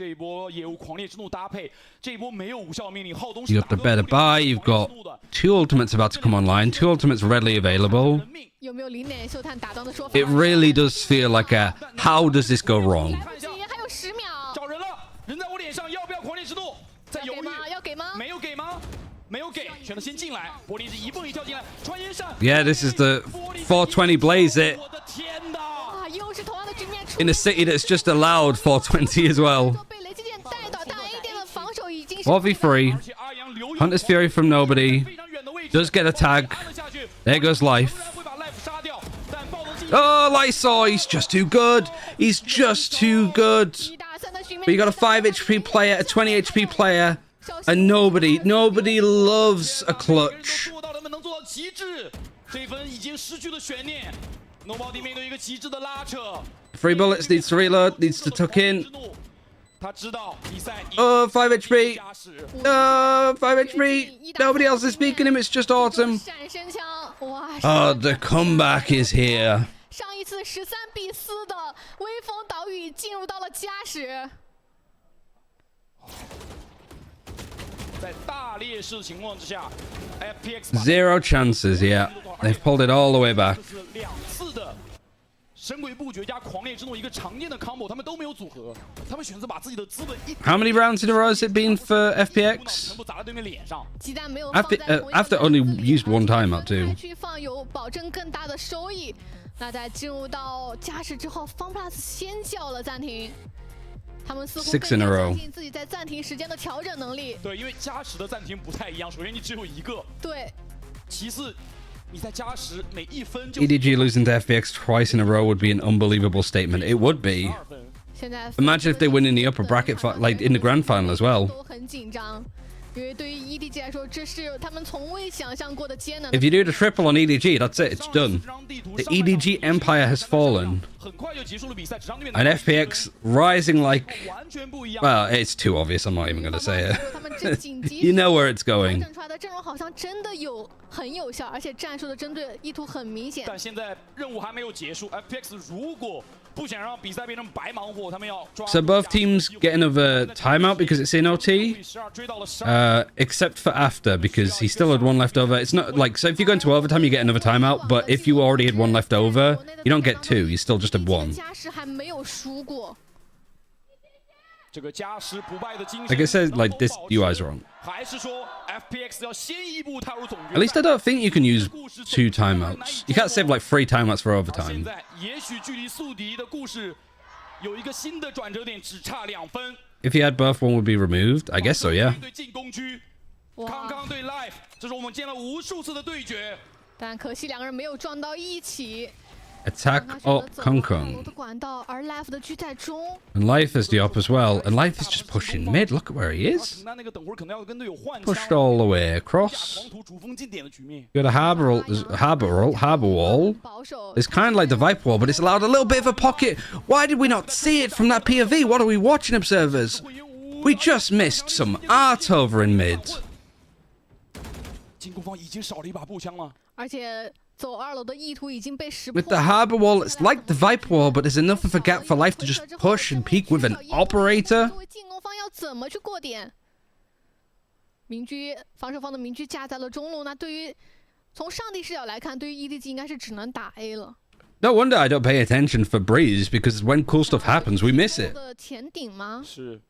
got the better buy. You've got 2 ultimates about to come online. 2 ultimates readily available. It really does feel like a how does this go wrong? Yeah, this is the 420 blaze it. In a city that's just allowed 420 as well. 4v3. Hunter's Fury from nobody. Does get a tag. There goes Life. Oh, Lysol, he's just too good. He's just too good. But you got a 5 HP player, a 20 HP player, and nobody loves a clutch. Free bullets, needs to reload, needs to tuck in. Oh, 5 HP. 5 HP. Nobody else is speaking him, it's just Autumn. Oh, the comeback is here. 上一次13比4的微风岛屿进入到了加时。在大劣势的情况之下 ，FPX Zero chances, yeah. They've pulled it all the way back. 这是2次的神鬼不绝加狂烈之怒一个常见的 combo， 他们都没有组合，他们选择把自己的资本一 How many rounds in a row has it been for FPX? 全部砸在对面脸上。 鸡蛋没有放在同一个 After only used one timeout 分 too. 开去放有保证更大的收益。那在进入到加时之后，FunPlus 先叫了暂停。他们似乎 Six in a 更加 row 相信自己在暂停时间的调整能力。对，因为加时的暂停不太一样，首先你只有一个，对，其次你在加时每1分就 EDG losing to FPX twice in a row would be an unbelievable statement. It would be. 2分。现在 Imagine if they win in the upper bracket, like in the grand final as well. 都很紧张，因为对于 EDG 来说，这是他们从未想象过的艰难。 If you do the triple on EDG, that's it. It's done. The EDG empire has fallen. 很快就结束了比赛，只让对面 And FPX rising like... 完全不一样。 Well, it's too obvious. I'm not even going to say it. 他们这紧急 You know where it's 调 going. 整出来的阵容好像真的很有效，而且战术的针对意图很明显。但现在任务还没有结束 ，FPX 如果不想让比赛变成白忙活，他们要抓。 So both teams get another timeout because it's in OT, 追到了12 except for after because he still had one left over. It's not like, so if you go into overtime, you get another timeout, but if you already had one left over, you don't get two, you still just have one. 加时还没有输过。这个加时不败的精神。 Like I said, like this, you guys are wrong. 还是说 FPX 要先一步踏入总决 At least I don't think you can use 2 timeouts. You can't save like 3 timeouts for 现 overtime. 在也许距离宿敌的故事有一个新的转折点，只差2分。 If you had both, one would be removed. I guess so, yeah. 对进攻区，哇康康对 Life， 这是我们见了无数次的对决。但可惜两个人没有撞到一起。 Attack 他选择 up 走 Kong 二楼 Kong. 的管道，而 Life 的狙在中。 And Life is the op as well. And Life is just pushing mid. Look at where he is. 承担那个等会儿可能要跟队友换枪 Pushed all the way 下 across. 狂徒主锋进点的局面。 Got a harbor wall. 保守 It's kind of like the Viper wall, but it's allowed a little bit of a pocket. Why did we not see it from that POV? What are we watching, observers? We just missed some art over in mid. 进攻方已经少了一把步枪了。而且走二楼的意图已经被识破。 With the harbor wall, it's like the Viper wall, but there's enough of a gap for Life to just push and peek with an operator. 作为进攻方要怎么去过点？明狙防守方的明狙架在了中路，那对于从上帝视角来看，对于 EDG 应该是只能打 A 了。 No wonder I don't pay attention for Breeze, because when cool stuff happens, we miss it. 的前顶吗？是。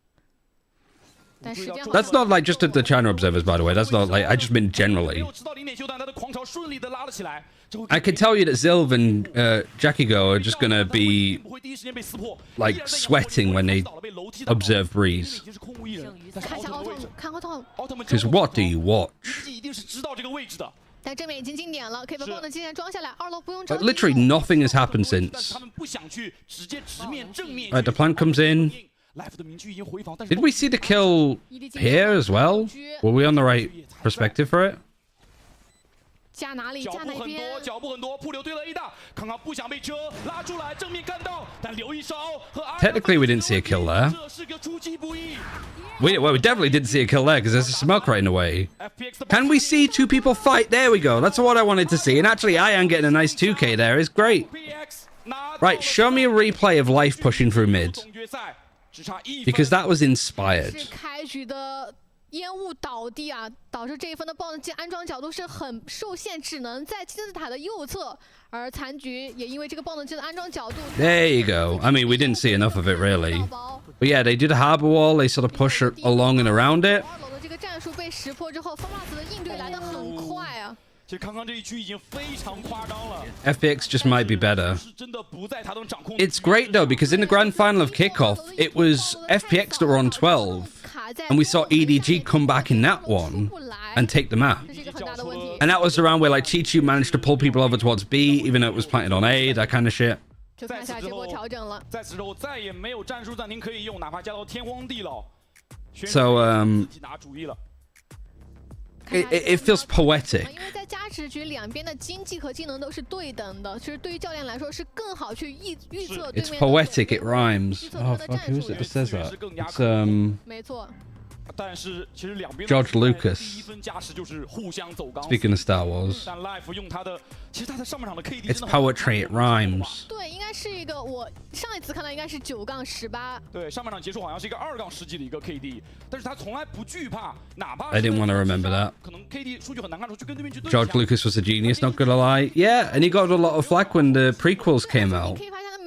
但时间好像 That's not like just at the China observers, by the way. That's not like, I just mean 没 generally. 有吃到零点秀弹，他的狂潮顺利的拉了起来。这会 I can tell you that Zilv and Jackigo are just gonna be 不会第一时间被撕破 like sweating when they observe Breeze. 已经是空无一人。但是看一下奥特姆奥特曼的位置，看奥特姆，奥特曼 Because what do you watch? 一定是知道这个位置的。但正面已经进点了，可以把棒的经验装下来，二楼不用着 Like 急。 literally nothing has happened 但是 since. 他们不想去直接直面正面。 Right, the plant comes in. Life 的明狙已经回防，但是 Did we see the kill here as well? Were we on the right perspective for it? 架哪里？脚架哪边步很多，？脚步很多，扑流对了 A 大，康康不想被遮，拉出来正面干到，但留一手和 Technically, we didn't see a kill there. 这是个出其不意。 Well, we definitely didn't see a kill there because there's a smoke right in the way. FPX 的 Can we see 2 people fight? There we go. That's what I wanted to see. And actually, I am getting a nice 2k there. It's great. FPX 拿到了 Right, show me a replay of Life pushing through mid. 总决赛只差1分 Because that was inspired. 是开局的烟雾倒地啊，导致这一分的棒安装角度是很受限，只能在金字塔的右侧。而残局也因为这个棒机的安装角度， There you go. I mean, we didn't see enough of it, really. 宝宝 But yeah, they did a harbor wall. They sort of push it along and around it. 二楼的这个战术被识破之后，FunPlus的应对来得很快啊。其实康康这一局已经非常夸张了， FPX just might be better. 是真的不在他能掌控。 It's great, though, because in the grand final of kickoff, it was FPX that were on 12. And we saw EDG come back in that one and take the map. 这是一个很大的问题。 And that was around where like Chichu managed to pull people over towards B, even though it was planted on A, that kind of shit. 就看一下这波调整了。在此之后再也没有战术暂停可以用，哪怕加到天荒地老。 So, 自己拿主意了。 It feels poetic. 因为在加持局两边的经济和技能都是对等的，其实对于教练来说是更好去预测对 It's 面的 poetic, it rhymes. 预测 Oh, 他们的 fuck, 战 who 术 is it 的。 that says that? It's, 没错，但是其实两边 George Lucas 第一分加时就是互相走钢。 Speaking of Star Wars, 但 Life 用他的，其实他在上半场的 KD it's poetry, it rhymes. 对，应该是一个我上一次看到应该是9-18。对，上半场结束好像是一个2-10的一个 KD， 但是他从来不惧怕，哪怕 I didn't want to remember that. 可能 KD 数据很难看出去跟对面去对 George 枪。 Lucas was a genius, not gonna lie. Yeah, and he got a lot of flack when the prequels came out.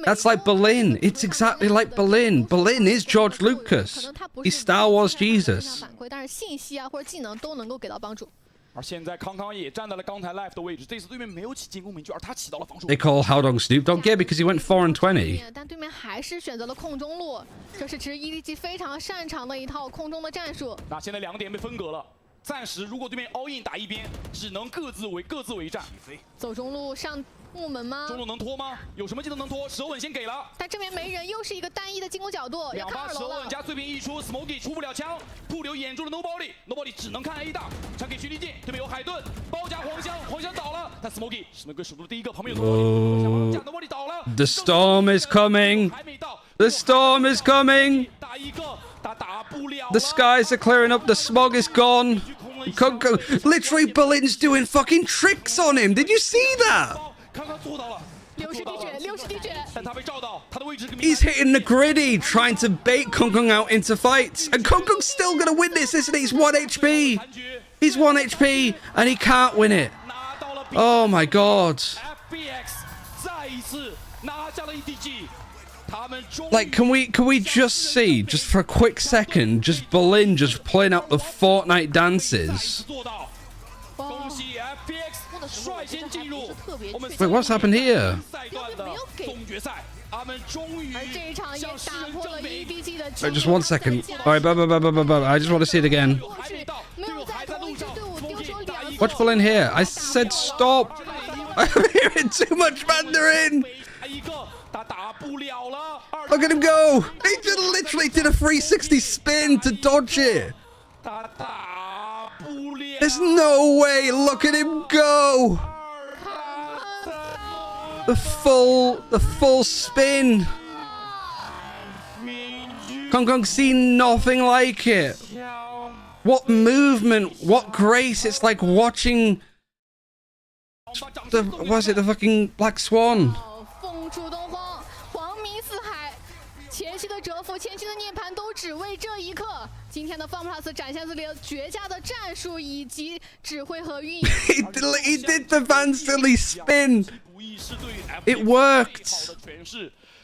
That's like Berlin. It's exactly like Berlin. Berlin is George Lucas. He's Star Wars Jesus. 但是信息啊或者技能都能够给到帮助。 而现在康康也站在了刚才 Life 的位置，这次对面没有起进攻名句，而他起到了防守。 They call Howdong Snoop Dogg, yeah, because he went 4-20. 但对面还是选择了控中路，这是其实 EDG 非常擅长的一套空中的战术。那现在2点被分隔了，暂时如果对面 all in 打一边，只能各自为战。走中路上木门吗？中路能拖吗？有什么技能能拖？舌吻先给了，但这边没人，又是一个单一的进攻角度，要2看2发舌楼了。吻加碎片一出 ，Smoky 出不了枪，兔流眼住了 Nobody 只能看 A 大，传给徐立健，对面有海顿，包夹黄香倒了，但 Smoky 守住了第一个，旁边有 Nobody 倒了 The storm is coming. 还没到 The storm is coming. 打一个，打不了了。 The skies are clearing up. The smog is gone. Literally, Berlin's doing fucking tricks on him. Did you see that? 康康做到了。 60滴血，但他被照到，他的位置跟 He's hitting the griddy, trying to bait Kong Kong out into fights. And Kong Kong's still going to win this, isn't he? He's 1 HP. He's 1 HP, and he can't win it. 拿到了 Oh my god. FPX 再一次拿下了 EDG， 他们终于 Like, can we just see, just for a quick second, just Berlin just playing out the Fortnite 再 dances? 次做到。恭喜 FPX 率先进入我们 Wait, what's happened here? 赛段的总决赛，他们终于而这一场也向世打破了人证明。 EDG 的 Wait, just 1 second. All right, bye. I just want to see it again. 过去没有在同一支队伍丢球2次。 Watch Berlin here. I said stop. I'm hearing too much Mandarin. 一个打不了了。 Look at him go. He just literally did a 360 spin to dodge it. 他打不了。 There's no way. Look at him go. The full spin. Kong Kong seen nothing like it. What movement, what grace. It's like watching the fucking Black Swan. 风出东荒，黄明四海，前期的蛰伏，前期的涅槃都只为这一刻。今天的 FunPlus 展现自己的绝佳的战术以及指挥和运营。he did the Van Silly spin. It worked.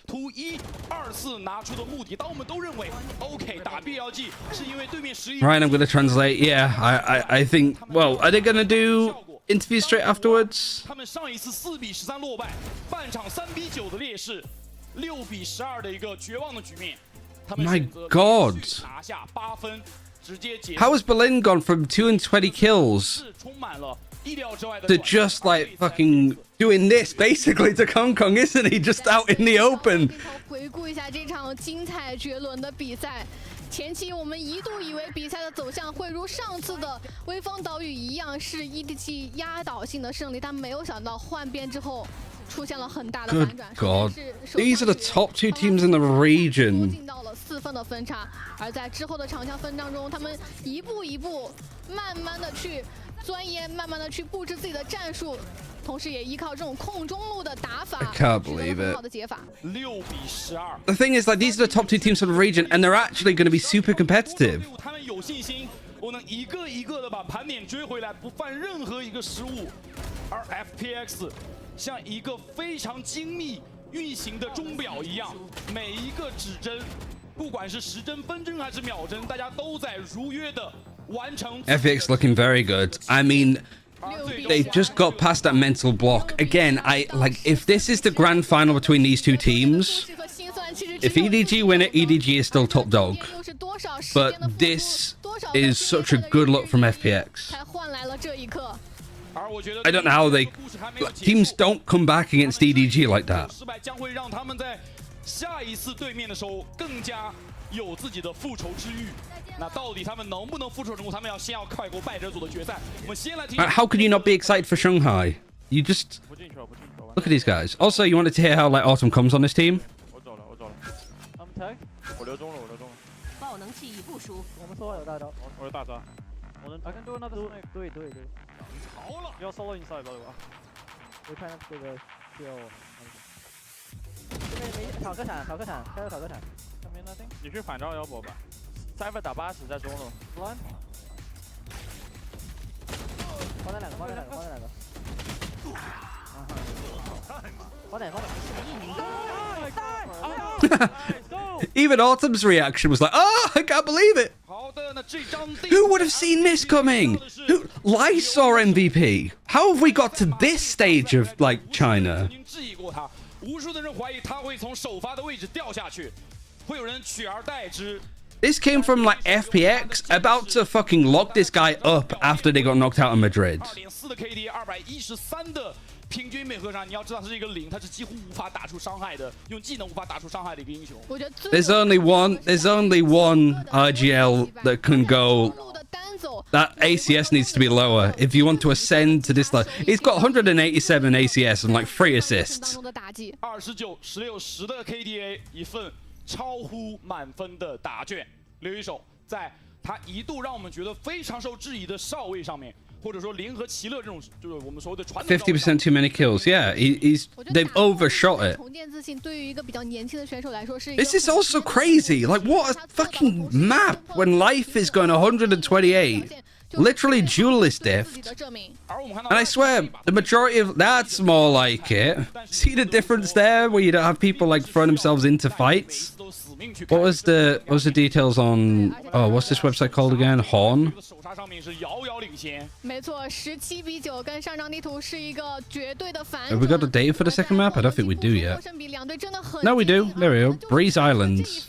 图1、2、4拿出的目的，当我们都认为 OK 打 BLG 是因为对面11。 Ryan, I'm going to translate. Yeah, I think. Well, are they going to do interviews straight afterwards? 他们上一次4比13落败，半场3比9的劣势，6比12的一个绝望的局面。他们 My 选择 God. 拿下8分，直接结 How has Berlin gone from 2 and 20 kills 是充满了意料之外的 to just like fucking doing this basically to Kong Kong, isn't he? Just out in the open. 回顾一下这场精彩绝伦的比赛。前期我们一度以为比赛的走向会如上次的微风岛屿一样是 EDG 压倒性的胜利，但没有想到换边之后出现了很大的反转。 God, these are the top 2 teams in the region. 进到了4分的分差，而在之后的长枪分当中，他们一步一步慢慢的去钻研，慢慢的去布置自己的战术，同时也依靠这种控中路的打法， I can't believe 取得了很 it. 好的解法。 6比12。 The thing is, like, these are the top 2 teams from the region, and they're actually going to be super competitive. 他们有信心，我能一个一个的把盘点追回来，不犯任何一个失误。而 FPX 像一个非常精密运行的钟表一样，每一个指针，不管是时针、分针还是秒针，大家都在如约的完成。 FPX looking very good. I mean, they just got past that mental block. Again, I like if this is the grand final between these 2 teams, if EDG win it, EDG is still top dog. But this is such a good look from FPX. 才换来了这一刻。 I don't know how they teams don't come back against EDG like that. 失败将会让他们在下一次对面的时候更加有自己的复仇之欲。那到底他们能不能复仇成功？他们先要快过败者组的决赛。我们先来听。 How could you not be excited for Shanghai? You just look at these guys. Also, you wanted to hear how like Autumn comes on this team? 我留中了。效能器已部署。我们说有大招，我有大招。我能 I can do another snake. 对。好了，要 solo inside 吧，对吧？我看这个就这边没炒个闪，加油炒个闪。上面 nothing。你去反招腰搏吧。Cypher 打80在中路。One。抛弹两个。抛点。Even Autumn's reaction was like, "Oh, I can't believe it." 好的，那这张 Who would have seen this coming? Who? Lysor MVP. How have we got to this stage of like China? 曾经质疑过他，无数的人怀疑他会从首发的位置掉下去，会有人取而代之。 This came from like FPX about to fucking lock this guy up after they got knocked out in Madrid. 2.4的 KD，213的平均美合杀，你要知道他是一个0，他是几乎无法打出伤害的，用技能无法打出伤害的一个英雄。我觉得 There's only one RGL that can go. That ACS needs to be lower if you want to ascend to this level. He's got 187 ACS and like 3 assists. 29、16、10的 KDA， 一份超乎满分的答卷。留一手，在他一度让我们觉得非常受质疑的少尉上面，或者说联合齐乐这种，就是我们所谓的传统。50% too many kills. Yeah, they've overshot it. 重建自信对于一个比较年轻的选手来说是。 This is also crazy. Like, what a fucking map when life is going 128. Literally duelist diff. And I swear, the majority of that's more like it. See the difference there, where you don't have people like throwing themselves into fights. What was the details on? Oh, what's this website called again? Horn. 没错，17-9跟上张地图是一个绝对的反转。 Have we got a date for the second map? I don't think we do yet. No, we do. There we go. Breeze Islands.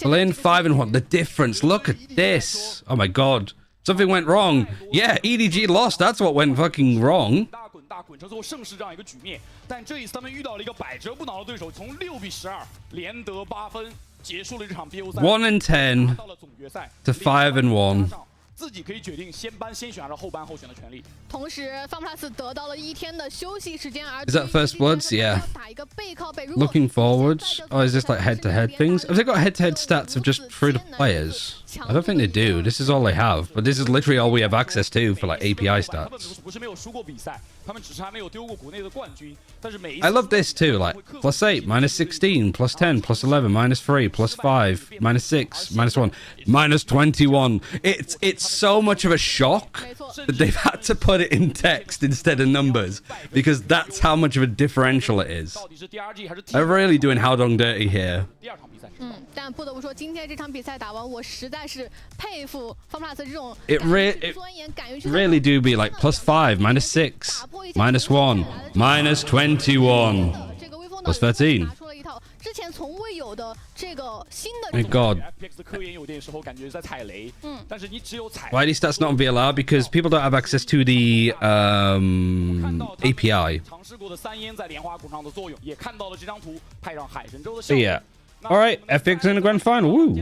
Lane 5 and 1. The difference. Look at this. Oh my god. Something went wrong. Yeah, EDG lost. That's what went fucking wrong. 大滚成最后盛世这样一个局面，但这一次他们遇到了一个百折不挠的对手，从6-12连得8分，结束了这场 BO 赛。1 and 10到了总决赛 to 5 and 1. 自己可以决定先班先选还是后班后选的权利。同时 FunPlus 得到了1天的休息时间，而 Is that first bloods? Yeah. 打一个背靠背。 Looking forwards. Oh, is this like head-to-head things? Have they got head-to-head stats of just free-to-players? I don't think they do. This is all they have. But this is literally all we have access to for like API stats. 不是没有输过比赛，他们只是还没有丢过国内的冠军。但是每一 I love this too. Like +8, -16, +10, +11, -3, +5, -6, -1, -21. It's so much of a shock that they've had to put it in text instead of numbers because that's how much of a differential it is. 到底是第二季还是 They're really doing Howdong dirty here. 第二场比赛？但不得不说，今天这场比赛打完，我实在是佩服 FunPlus 这种 It really do be like +5, -6, -1, -21, +13. 出了一套之前从未有的这个新的。 My God. FPX 的科研有点时候感觉在踩雷，但是你只有踩。 Why are these stats not on VLR? Because people don't have access to the API. 尝试过的3烟在莲花谷上的作用，也看到了这张图派上海神州的 So yeah. All right, FPX in the grand final. Woo.